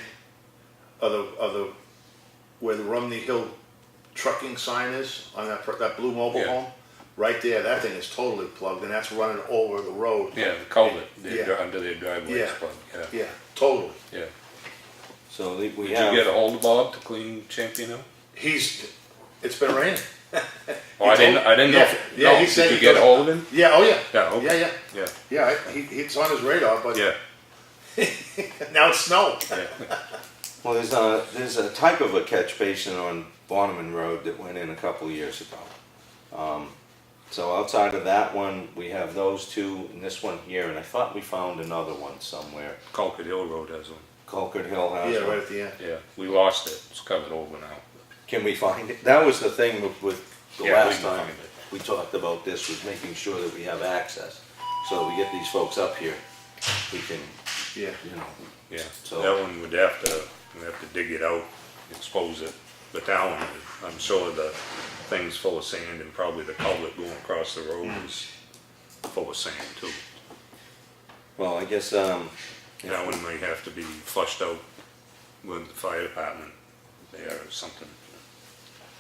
of where the Rumney Hill trucking sign is, on that blue mobile Yeah. home, right there, that thing is totally plugged, and that's running over the road. Yeah, the culvert, Yeah. under their driveway Yeah. is plugged, yeah. Yeah, totally. Yeah. So we Did you have. get a hold of Bob to clean Champion Hill? It's been raining. Oh, I didn't know. Yeah, yeah, No, he said did you he get a goes- hold of him? Yeah, oh yeah. Yeah, okay. Yeah, yeah. Yeah, Yeah, it's on his radar, but yeah, now it's snow. yeah. Well, there's a type of a catch basin on Bonneman Road that went in a couple of years ago. So outside of that one, we have those two and this one here, and I thought we found another one somewhere. Colquitt Hill Road has one. Colquitt Hill has Yeah, one. right at the end. Yeah, we lost it. It's covered over now. Can we find it? That was the thing with the Yeah, we last can time find it. we talked about this, was making sure that we have access. So we get these folks up here, we can, Yeah. you know, Yeah, So- that one we'd have to dig it out, expose it. But that one, I'm sure the thing's full of sand, and probably the culvert going across the road is full of sand too. well, I guess, That one might have to be flushed out with the fire department there or something.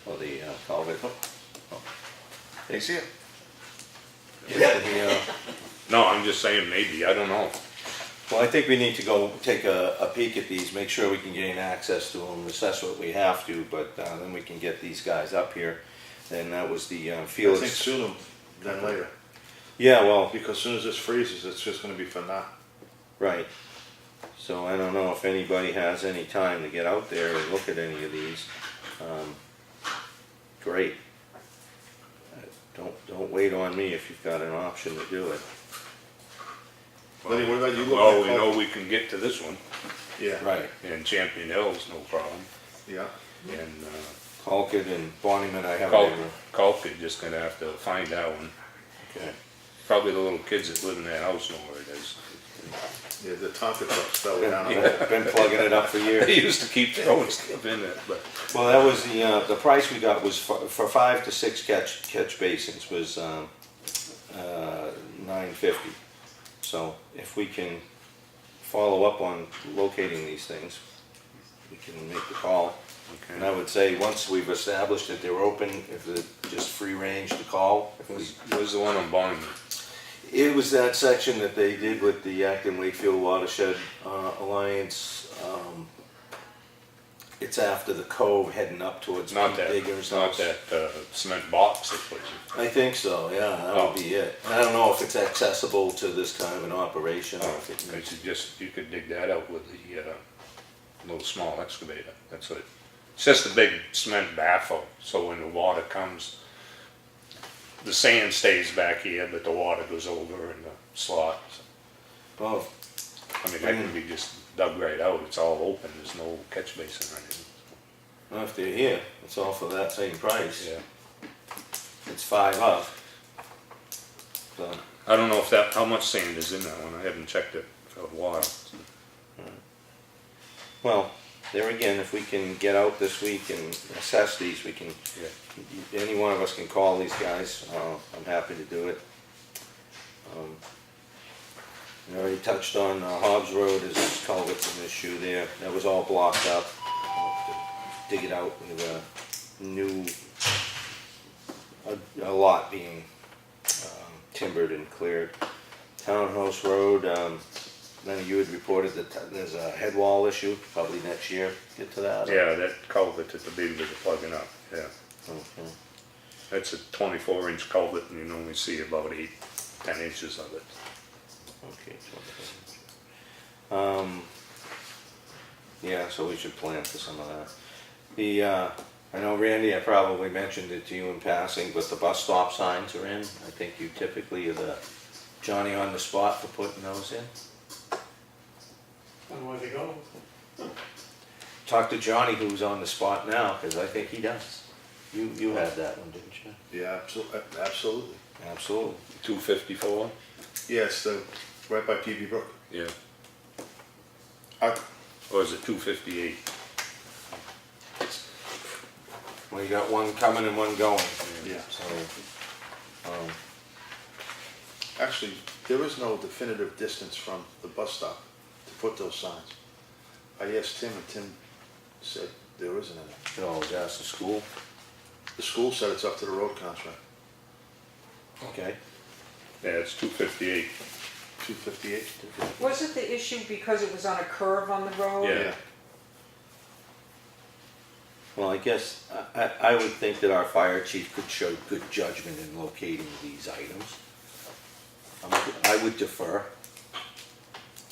well, the culvert. You see it? The, No, I'm just saying maybe, I don't know. Well, I think we need to go take a peek at these, make sure we can gain access to them, assess what we have to, but then we can get these guys up here. And that was the I think Felix. sooner than later, Yeah, well, because as soon as this freezes, it's just gonna be for now. right. So I don't know if anybody has any time to get out there and look at any of these. Great. Don't wait on me if you've got an option to do it. Lenny, what about you looking Well, at we know culvert? we can get to this one, Yeah, Right. and Champion Hill's no problem, yeah. and Colquitt and Bonnyman, I haven't ever. Colquitt just gonna have to find that one. Okay. Probably the little kids that live in that house know where it is. Yeah, the Tonka trucks fell down. Been plugging it up for years. They used to keep throwing stuff in it, but Well, that was the price we got was for 5 to 6 catch basins was $950. So if we can follow up on locating these things, we can make the call. And I would say, once we've established that they're open, if it's just free range to call. If we, where's the one on Bonnyman? it was that section that they did with the Acton Wakefield Watershed Alliance. It's after the cove heading up towards Not Pete that, Digger's not house. that cement box that puts you. I think so, yeah, that Oh. would be it. I don't know if it's accessible to this kind of an operation or if it makes. You could dig that out with the, little small excavator, that's what, it's just a big cement baffle, so when the water comes, the sand stays back here, but the water goes over in the slot. Well, I mean, that can be just dug right out, it's all open, there's no catch basin or anything. well, if they're here, it's all for that same price. Yeah, It's 5 up. So, I don't know if that, how much sand is in that one, I haven't checked it for a while. well, there again, if we can get out this week and assess these, we can, Yeah. any one of us can call these guys. I'm happy to do it. We already touched on Hobbs Road, as culvert's an issue there. That was all blocked up. We'll have to dig it out with a new, a lot being timbered and cleared. Townhouse Road, then you had reported that there's a head wall issue, probably next year, get to that. Yeah, that culvert at the beginning of the plugging up, yeah. Okay. That's a 24-inch culvert and you only see about 8-10 inches of it. Okay. Yeah, so we should plan for some of that. The, I know Randy, I probably mentioned it to you in passing, but the bus stop signs are in. I think you typically are the Johnny on the spot for putting those in. And where they go? Talk to Johnny, who's on the spot now, because I think he does. You had that one, didn't you? Yeah, absolutely. Absolutely. 254? Yeah, it's right by PB Brook. Yeah. I- Or is it 258? Well, you got one coming and one going. Yeah. So, Actually, there is no definitive distance from the bus stop to put those signs. I asked Tim, and Tim said there isn't any. you know, that's the school. The school said it's up to the road contract. Okay? Yeah, it's 258. 258? Was it the issue because it was on a curve on the road? Yeah. Well, I guess, I would think that our fire chief could show good judgment in locating these items. I would defer.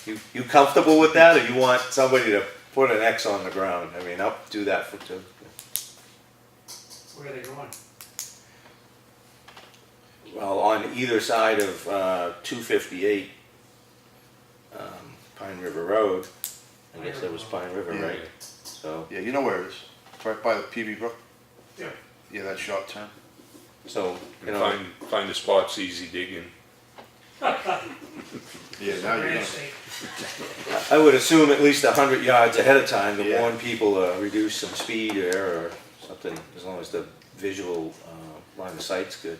You comfortable with that, or you want somebody to put an X on the ground? I mean, I'll do that for two. Where are they going? Well, on either side of 258, Pine River Road, I guess that was Pine River, Yeah. right? So, Yeah, you know where it is. It's right by the PB Brook. Yeah. Yeah, that sharp turn. so, you And know, find the spots easy digging. Yeah, now you're gonna. I would assume at least 100 yards ahead of time to Yeah. warn people to reduce some speed there or something, as long as the visual line of sight's good.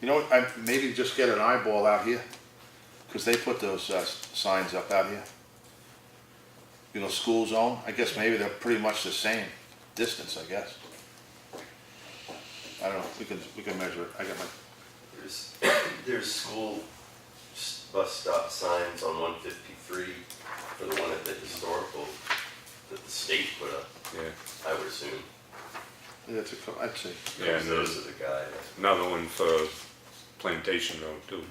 You know what, maybe just get an eyeball out here, because they put those signs up out here. You know, school zone, I guess maybe they're pretty much the same distance, I guess. I don't know, we can measure it, I got my, There's school bus stop signs on 153 for the one at the historical that the state put up, Yeah. I would assume. that's I'd say. Yeah, and Those there's are the guy. another one for Plantation Road too.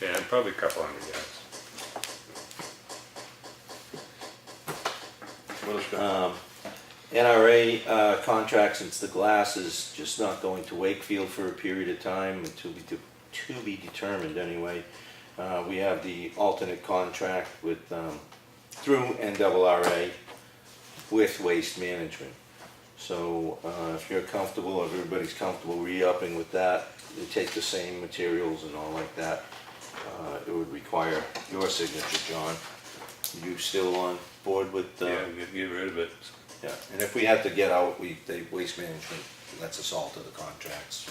Yeah, probably a couple hundred yards. What else got? NRA contract, since the glass is just not going to Wakefield for a period of time, and to be determined anyway. We have the alternate contract with, through NRA with Waste Management. So if you're comfortable, if everybody's comfortable re-upping with that, they take the same materials and all like that. It would require your signature, John. You still on board with? Yeah, get rid of it. Yeah, and if we have to get out, Waste Management lets us alter the contracts.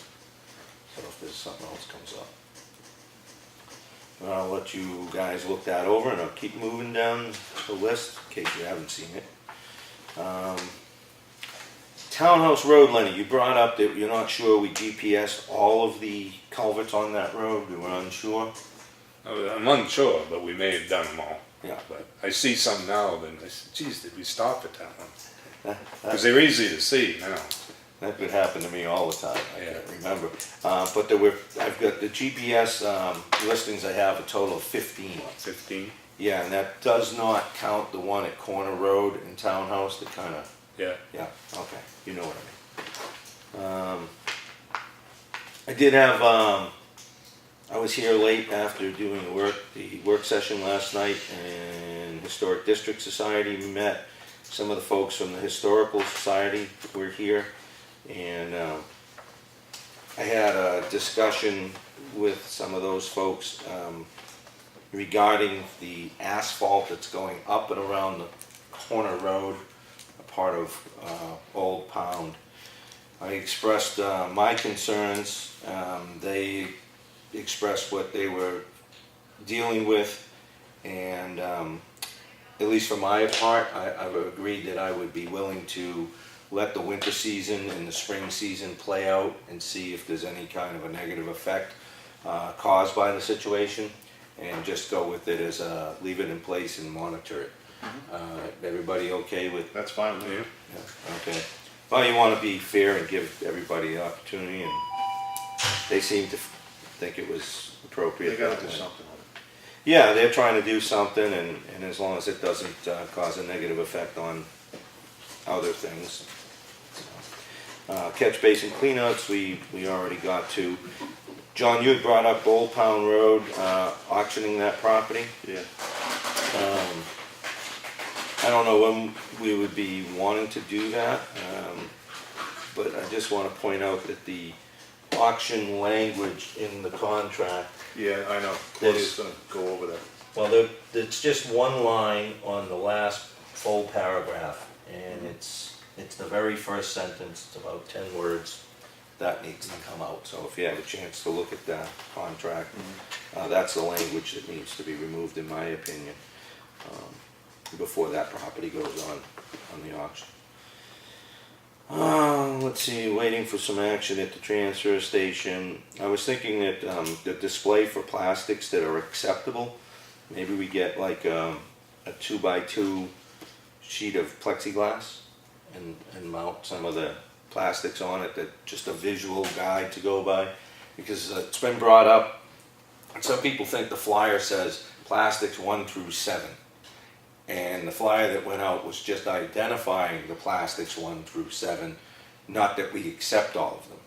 So if there's something else comes up. I'll let you guys look that over and I'll keep moving down the list in case you haven't seen it. Townhouse Road, Lenny, you brought up that you're not sure we GPSed all of the culverts on that road, we were unsure. I'm unsure, but we may have done them all. Yeah. But I see some now, then I said, geez, did we stop at that one? That- Because they're easy to see now. That could happen to me all the time, I Yeah. can't remember. But I've got the GPS listings, I have a total of 15. 15? Yeah, and that does not count the one at Corner Road and Townhouse, that kind of, Yeah. yeah, okay, you know what I mean. I did have, I was here late after doing the work session last night, and Historic District Society met. Some of the folks from the Historical Society were here, and I had a discussion with some of those folks regarding the asphalt that's going up and around the Corner Road, a part of Old Pound. I expressed my concerns. They expressed what they were dealing with, and at least for my part, I've agreed that I would be willing to let the winter season and the spring season play out and see if there's any kind of a negative effect caused by the situation, and just go with it as leave it in place and monitor it. Everybody okay with? That's fine with me. Yeah. Yeah, okay. Well, you want to be fair and give everybody the opportunity, and they seem to think it was appropriate. They gotta that do way. something with it. Yeah, they're trying to do something, and as long as it doesn't cause a negative effect on other things. Catch basin cleanouts, we already got to. John, you had brought up Old Pound Road, auctioning that property. Yeah. I don't know when we would be wanting to do that, but I just want to point out that the auction language in the contract, Yeah, I know. Claudia's gonna go over that. well, it's just one line on the last full paragraph, and it's the very first sentence, it's about 10 words, that needs to come out. So if you have a chance to look at that contract, that's the language that needs to be removed, in my opinion, before that property goes on the auction. Let's see, waiting for some action at the transfer station. I was thinking that the display for plastics that are acceptable, maybe we get like a 2x2 sheet of plexiglass and mount some of the plastics on it, that just a visual guide to go by. Because it's been brought up, some people think the flyer says plastics 1 through 7. And the flyer that went out was just identifying the plastics 1 through 7, not that we accept all of them.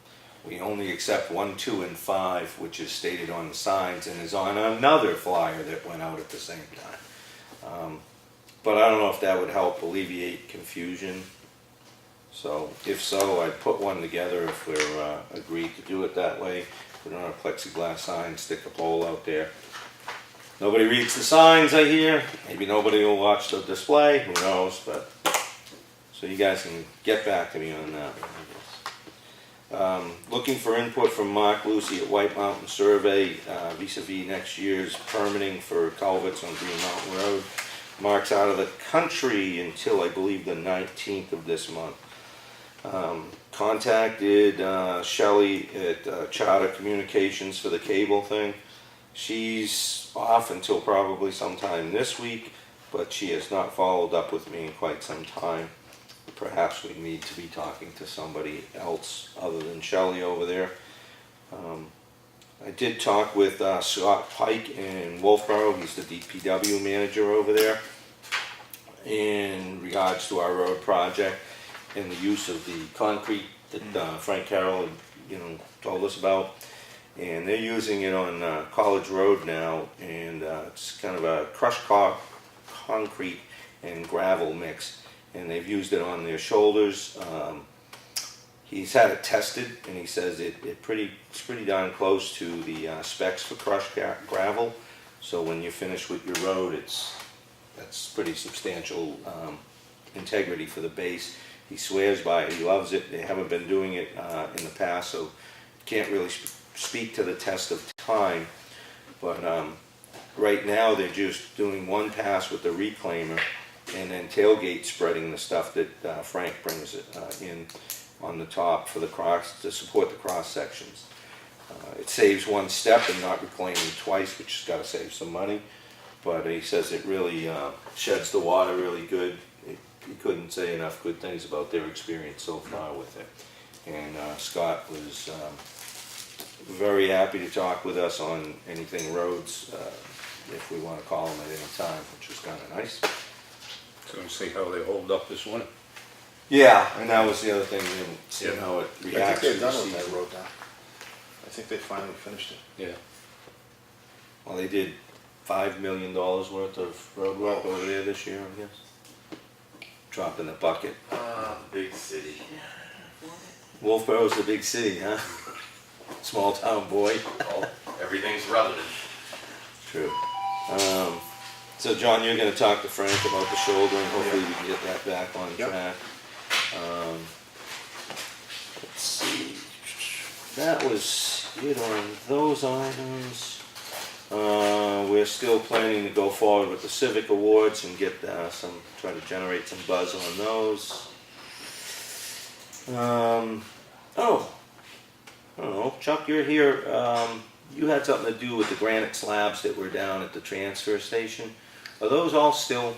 We only accept 1, 2, and 5, which is stated on the signs and is on another flyer that went out at the same time. But I don't know if that would help alleviate confusion. So if so, I'd put one together if we're agreed to do it that way. Put it on a plexiglass sign, stick a pole out there. Nobody reads the signs, I hear. Maybe nobody will watch the display, who knows, but so you guys can get back to me on that one, I guess. Looking for input from Mark Lucy at White Mountain Survey vis-a-vis next year's permitting for culverts on Green Mountain Road. Mark's out of the country until I believe the 19th of this month. Contacted Shelley at Charter Communications for the cable thing. She's off until probably sometime this week, but she has not followed up with me in quite some time. Perhaps we need to be talking to somebody else other than Shelley over there. I did talk with Scott Pike in Wolfboro. He's the DPW manager over there in regards to our road project and the use of the concrete that Frank Carroll had, told us about. And they're using it on College Road now, and it's kind of a crushed concrete and gravel mix, and they've used it on their shoulders. He's had it tested, and he says it's pretty darn close to the specs for crushed gravel. So when you finish with your road, that's pretty substantial integrity for the base. He swears by it. He loves it. They haven't been doing it in the past, so can't really speak to the test of time. But right now they're just doing one pass with the reclaimer and then tailgate spreading the stuff that Frank brings in on the top for the cross to support the cross sections. It saves one step and not reclaiming twice, which has got to save some money. But he says it really sheds the water really good. He couldn't say enough good things about their experience so far with it. And Scott was very happy to talk with us on anything roads, if we want to call them at any time, which was kind of nice. So we'll see how they hold up this winter. Yeah, and that was the other thing, we haven't seen how it I think reacts to they're the done with season. that road now. I think they finally finished it. Yeah. Well, they did $5 million worth of road work over there this year, I guess. Drop in the bucket. Big city. Wolfboro's the big city, huh? Small town boy. Well, everything's relative. True. So John, you're gonna talk to Frank about the shoulder, and hopefully we can get that back on Yep. track. Let's see. That was it on those items. We're still planning to go forward with the Civic Awards and get try to generate some buzz on those. I don't know, Chuck, you're here. You had something to do with the granite slabs that were down at the transfer station. Are those all still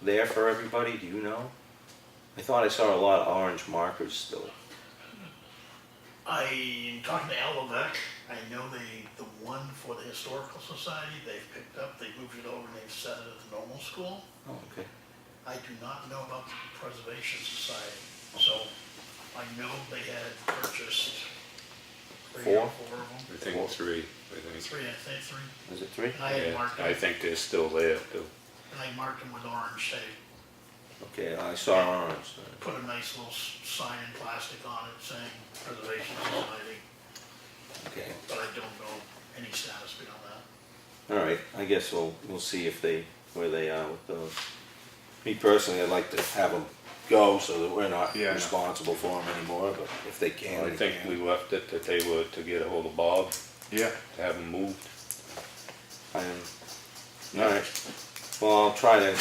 there for everybody? Do you know? I thought I saw a lot of orange markers still. I talked to Al Levesque. I know the one for the Historical Society, they've picked up, they moved it over and they've set it at the normal school. Oh, okay. I do not know about the Preservation Society, so I know they had purchased three or four of them. I think three. Three, I think three. Was it 3? And I had Yeah, marked I them, think they're still there too. and I marked them with orange tape. Okay, I saw orange. Put a nice little sign in plastic on it saying Preservation Society, Okay. but I don't know any status beyond that. All right. I guess we'll see if where they are with those. Me personally, I'd like to have them go so that we're not Yeah. responsible for them anymore. But if they can, I they think can. we left it that they were to get a hold of Bob Yeah. to have them moved. All right. Well, I'll try to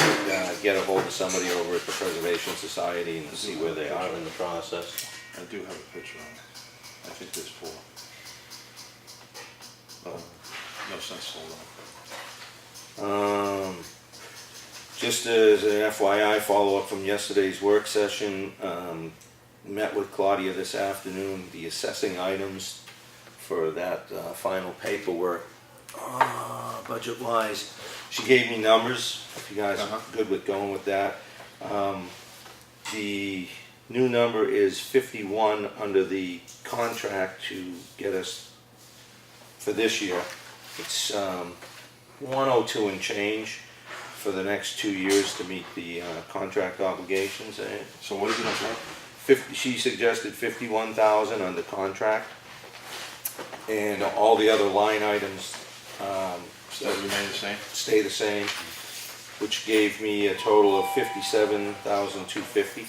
get a hold of somebody over at the Preservation Society and see where they are in the process. I do have a picture on it. I think there's 4. No sense holding. Just as an FYI, follow-up from yesterday's work session, met with Claudia this afternoon, the assessing items for that final paperwork, budget-wise. She gave me numbers, if you guys are good with going with that. The new number is 51 under the contract to get us, for this year, it's 102 and change for the next 2 years to meet the contract obligations. So what is it on top? She suggested 51,000 under contract, and all the other line items Does that remain the same? stay the same, which gave me a total of 57,250.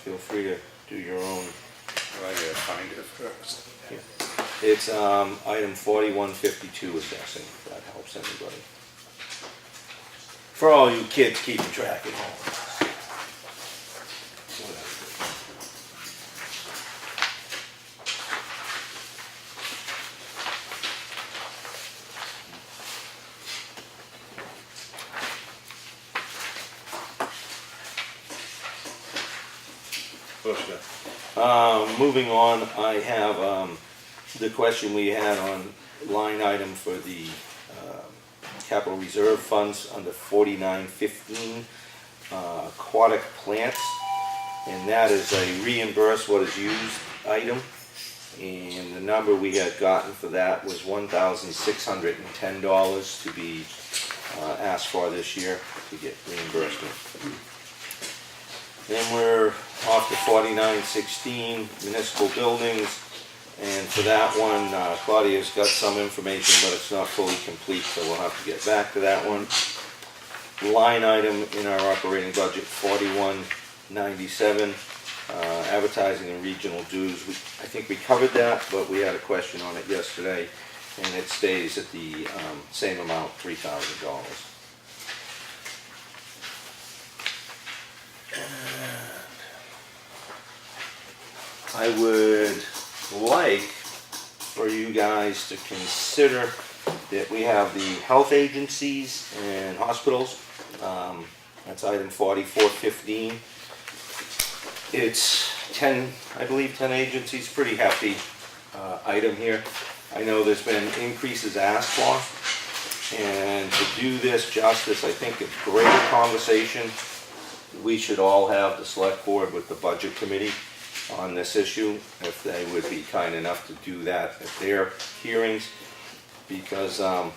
Feel free to do your own. I gotta find it first. It's item 4152 assessing, if that helps anybody. For all you kids keeping track at home. What else you got? Moving on, I have the question we had on line item for the capital reserve funds under 4915, aquatic plants, and that is a reimburse what is used item, and the number we had gotten for that was $1,610 to be asked for this year to get reimbursement. Then we're off to 4916 municipal buildings, and for that one, Claudia's got some information, but it's not fully complete, so we'll have to get back to that one. Line item in our operating budget, 4197, advertising and regional dues. I think we covered that, but we had a question on it yesterday, and it stays at the same amount, $3,000. I would like for you guys to consider that we have the health agencies and hospitals. That's item 4415. It's 10, I believe 10 agencies, pretty hefty item here. I know there's been increases asked for, and to do this justice, I think it's greater conversation. We should all have the select board with the budget committee on this issue, if they would be kind enough to do that at their hearings, because I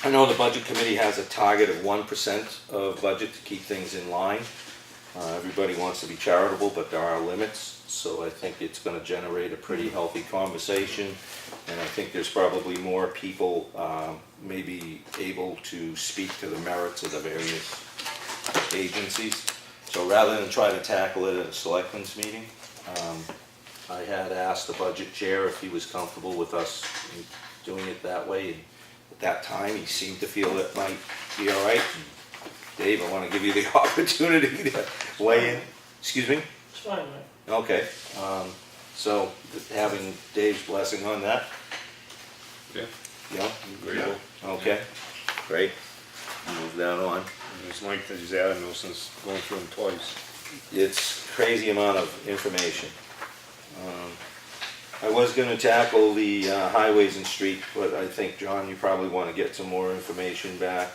know the budget committee has a target of 1% of budget to keep things in line. Everybody wants to be charitable, but there are limits, so I think it's going to generate a pretty healthy conversation, and I think there's probably more people maybe able to speak to the merits of the various agencies. So rather than try to tackle it at a selectmen's meeting, I had asked the budget chair if he was comfortable with us doing it that way, and at that time he seemed to feel it might be all right. Dave, I want to give you the opportunity to weigh in. Excuse me? It's fine, man. Okay, so having Dave's blessing on that, Yeah, yeah? Great. Okay, great. Move that on. and as length as he's added, no sense going through them twice. It's crazy amount of information. I was gonna tackle the highways and street, but I think, John, you probably wanna get some more information back.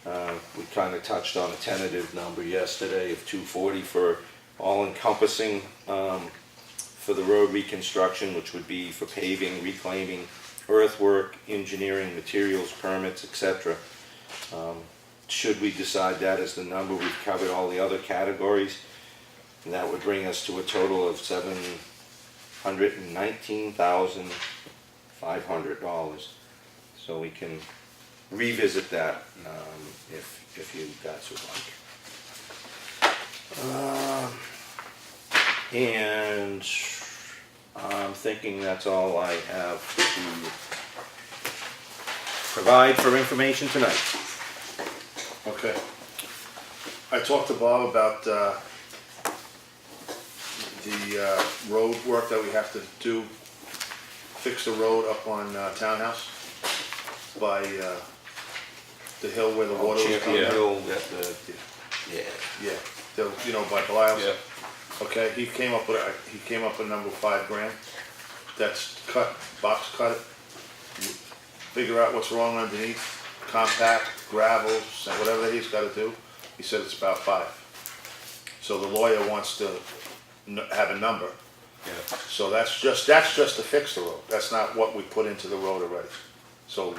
We kinda touched on a tentative number yesterday of 240 for all encompassing, for the road reconstruction, which would be for paving, reclaiming, earthwork, engineering, materials, permits, etc. Should we decide that as the number, we've covered all the other categories, and that would bring us to a total of $719,500. So we can revisit that if you guys would like. And I'm thinking that's all I have to provide for information tonight? Okay. I talked to Bob about the road work that we have to do, fix the road up on Townhouse by the hill where the water was coming Champion down. Hill, that the, yeah. Yeah, you know, by Belial's. Yeah. Okay, he came up with a number $5,000. That's cut, box cut it, figure out what's wrong underneath, compact, gravel, whatever he's gotta do. He said it's about 5. So the lawyer wants to have a number. Yeah. So that's just to fix the road. That's not what we put into the road already. So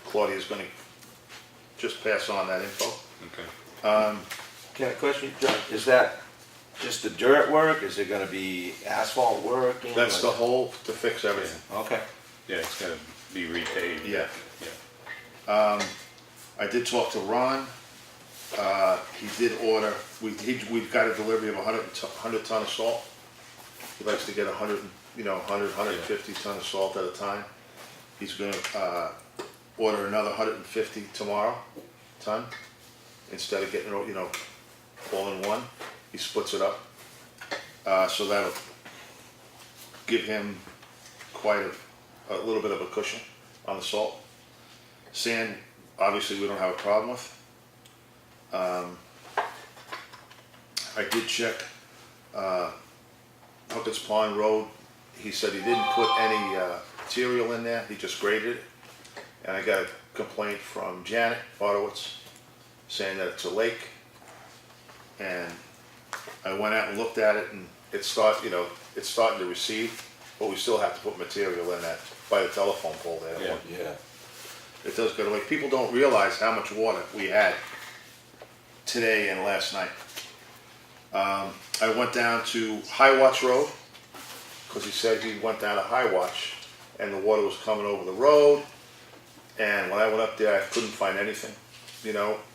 Claudia's gonna just pass on that info. Okay. Can I question, John, is that just the dirt work? Is it gonna be asphalt work? You know, That's the like- whole, to fix everything. Okay. Yeah, it's gotta be repaved. Yeah. Yeah. I did talk to Ron. He did order, we've got a delivery of 100 ton of salt. He likes to get 100, 150 ton of salt at a time. He's gonna, order another 150 tomorrow, ton, instead of getting, all in one. He splits it up. So that'll give him quite a little bit of a cushion on the salt. Sand, obviously, we don't have a problem with. I did check Huckins Pond Road. He said he didn't put any material in there, he just graded it. And I got a complaint from Janet Bartowitz saying that it's a lake. And I went out and looked at it, and it's starting to recede, but we still have to put material in that by the telephone pole there. Yeah. Yeah. It does go away. People don't realize how much water we had today and last night. I went down to High Watch Road, because he said he went down to High Watch and the water was coming over the road. And when I went up there, I couldn't find anything.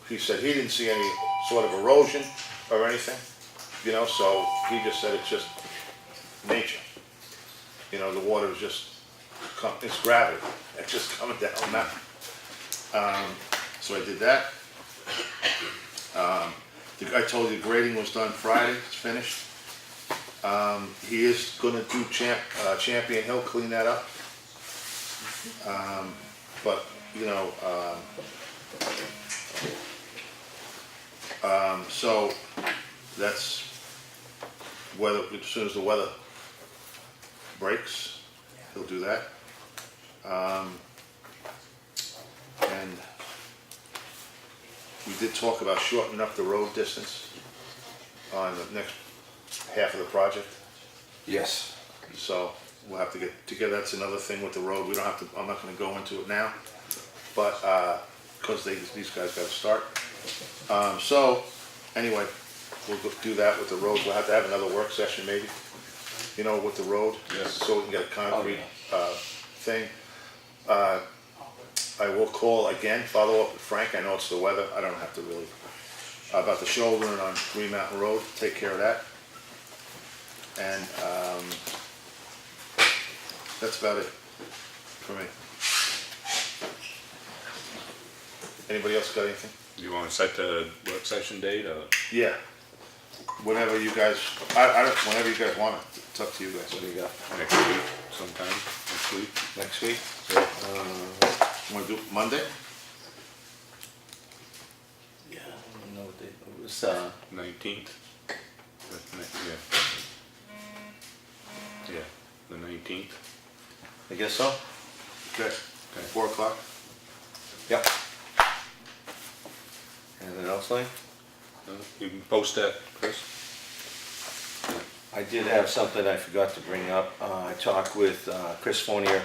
He said he didn't see any sort of erosion or anything, so he just said it's just nature. The water is just, it's gravity. It's just coming down now. So I did that. I told you the grading was done Friday, it's finished. He is gonna do Champion Hill, clean that up. But, so that's weather, as soon as the weather breaks, he'll do that. And we did talk about shortening up the road distance on the next half of the project. Yes. So we'll have to get together. That's another thing with the road. We don't have to, I'm not gonna go into it now, but, cause these guys gotta start. So anyway, we'll do that with the road. We'll have to have another work session maybe, with the road. Yes. So we can get a concrete, thing. I will call again, follow up with Frank. I know it's the weather. I don't have to really, about the shouldering on Green Mountain Road, take care of that. And, that's about it for me. Anybody else got anything? You wanna set the work session date, or? Yeah. Whenever you guys, whenever you guys want it, it's up to you guys. What do you got? Next week, sometime, next week. Next week? Want to do Monday? Yeah, I don't know what they, it was, 19th. Yeah, the 19th. I guess so. Okay. 4 o'clock? Yep. Anything else, Lane? You can post that, Chris? I did have something I forgot to bring up. I talked with Chris Fournier,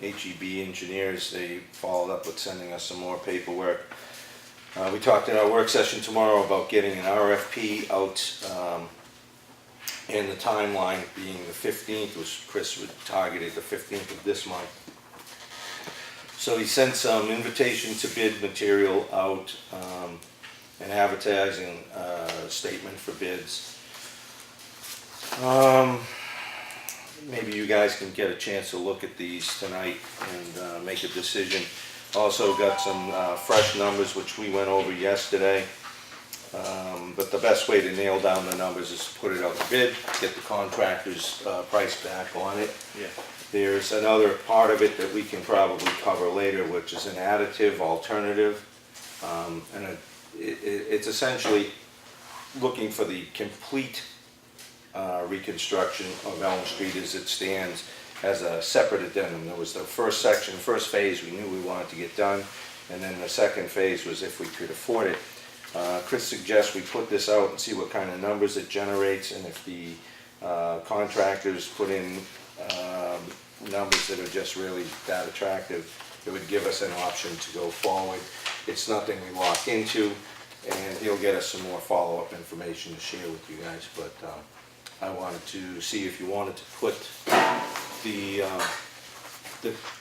HEB Engineers. They followed up with sending us some more paperwork. We talked in our work session tomorrow about getting an RFP out, and the timeline being the 15th, was Chris would targeted the 15th of this month. So he sent some invitation to bid material out, an advertising statement for bids. Maybe you guys can get a chance to look at these tonight and make a decision. Also got some fresh numbers, which we went over yesterday. But the best way to nail down the numbers is to put it out to bid, get the contractor's price back on it. Yeah. There's another part of it that we can probably cover later, which is an additive alternative. And it's essentially looking for the complete reconstruction of Elm Street as it stands as a separate addendum. There was the first section, first phase we knew we wanted to get done, and then the second phase was if we could afford it. Chris suggests we put this out and see what kind of numbers it generates, and if the contractors put in numbers that are just really that attractive, it would give us an option to go forward. It's nothing we walk into, and he'll get us some more follow-up information to share with you guys, but I wanted to see if you wanted to put the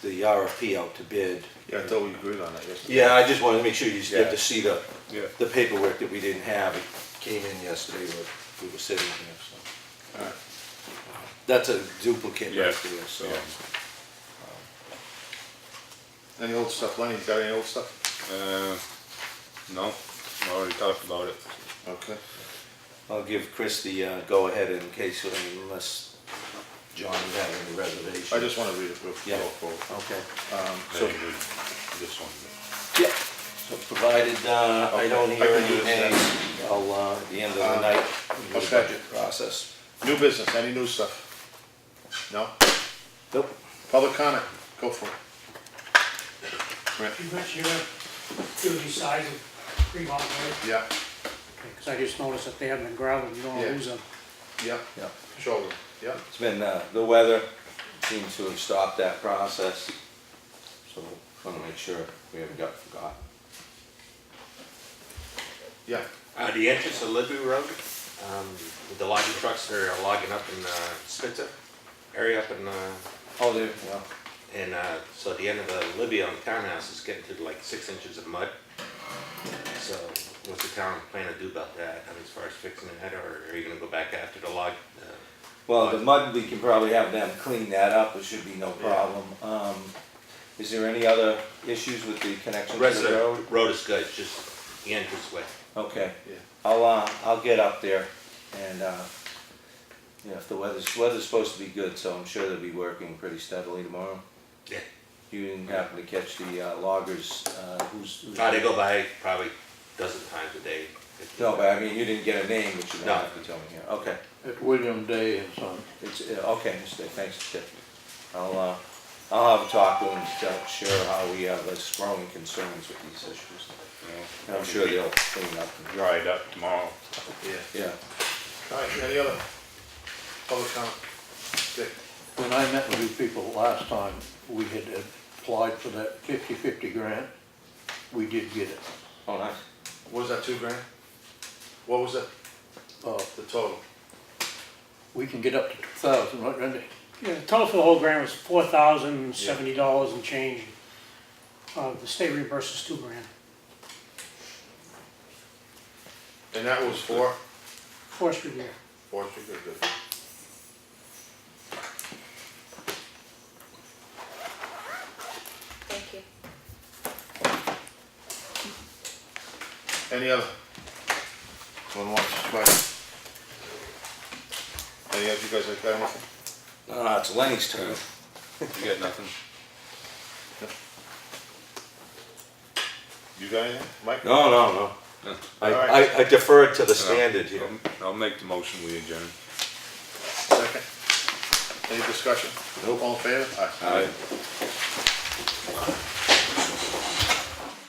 RFP out to bid. Yeah, I thought we agreed on that yesterday. Yeah, I just wanted to make sure you get Yeah. to see the Yeah. paperwork that we didn't have. It came in yesterday, but we were sitting here, so. All right. That's a duplicate Yeah. right there, so. Yeah. Any old stuff, Lenny, you got any old stuff? No, I already talked about it. Okay. I'll give Chris the go-ahead in case, unless John would have any reservations. I just wanna read it real Yeah. quick. Okay. So, This one. Yeah. So provided I don't Okay, hear I can any do this then. nays, I'll, at the end of the night, do the okay. budget process. new business, any new stuff? No? Nope. Public comment, go for it. Brent? Rich, you're gonna do these sides of Fremont Road? Yeah, Because I just noticed that they haven't been gravelled, you don't wanna Yeah. lose them. yeah, Yeah. shoulder, yeah. It's been, the weather seems to have stopped that process, so wanna make sure we haven't got forgotten. Yeah, The entrance of Libby Road, the logging trucks are logging up in Spitzer area up in, Oh, there, yeah. and so at the end of the Libby on the townhouse is getting to like 6 inches of mud. So what's the town plan to do about that? I mean, as far as fixing that, or are you gonna go back after the log? Well, the mud, we can probably have them clean that up, it should be no problem. Is there any other issues with the connection to the road? Resident road is good, just the entrance way. Okay, yeah. I'll get up there and, yeah, if the weather's supposed to be good, so I'm sure they'll be working pretty steadily tomorrow. Yeah. You didn't happen to catch the loggers, who's? They go by probably a dozen times a day. No, but I mean, you didn't get a name, which you No. don't have to tell me here, okay. It's William Day and Son. It's, okay, Mr. Thanks, Tip. I'll have a talk to them to share how we have this growing concerns with these issues. And I'm sure they'll clean up. Dried up tomorrow. Yeah. Yeah. All right, any other public comment? Dick? When I met with you people last time, we had applied for that 50/50 grant. We did get it. Oh, nice. What was that, $2,000? What was it, Uh, the total? we can get up to 2,000, right, Randy? Yeah, the total for the whole grant was $4,070 and change. The state reimburses $2,000. And that was for? Forestry year. Forestry, good, good. Thank you. Any other? One more, question? Any of you guys got anything? It's Lenny's turn. You got nothing? You got anything, Mike? No. No. I deferred to the standard here. I'll make the motion, we adjourn. Second? Any discussion? Nope. All in favor? Aye. Aye.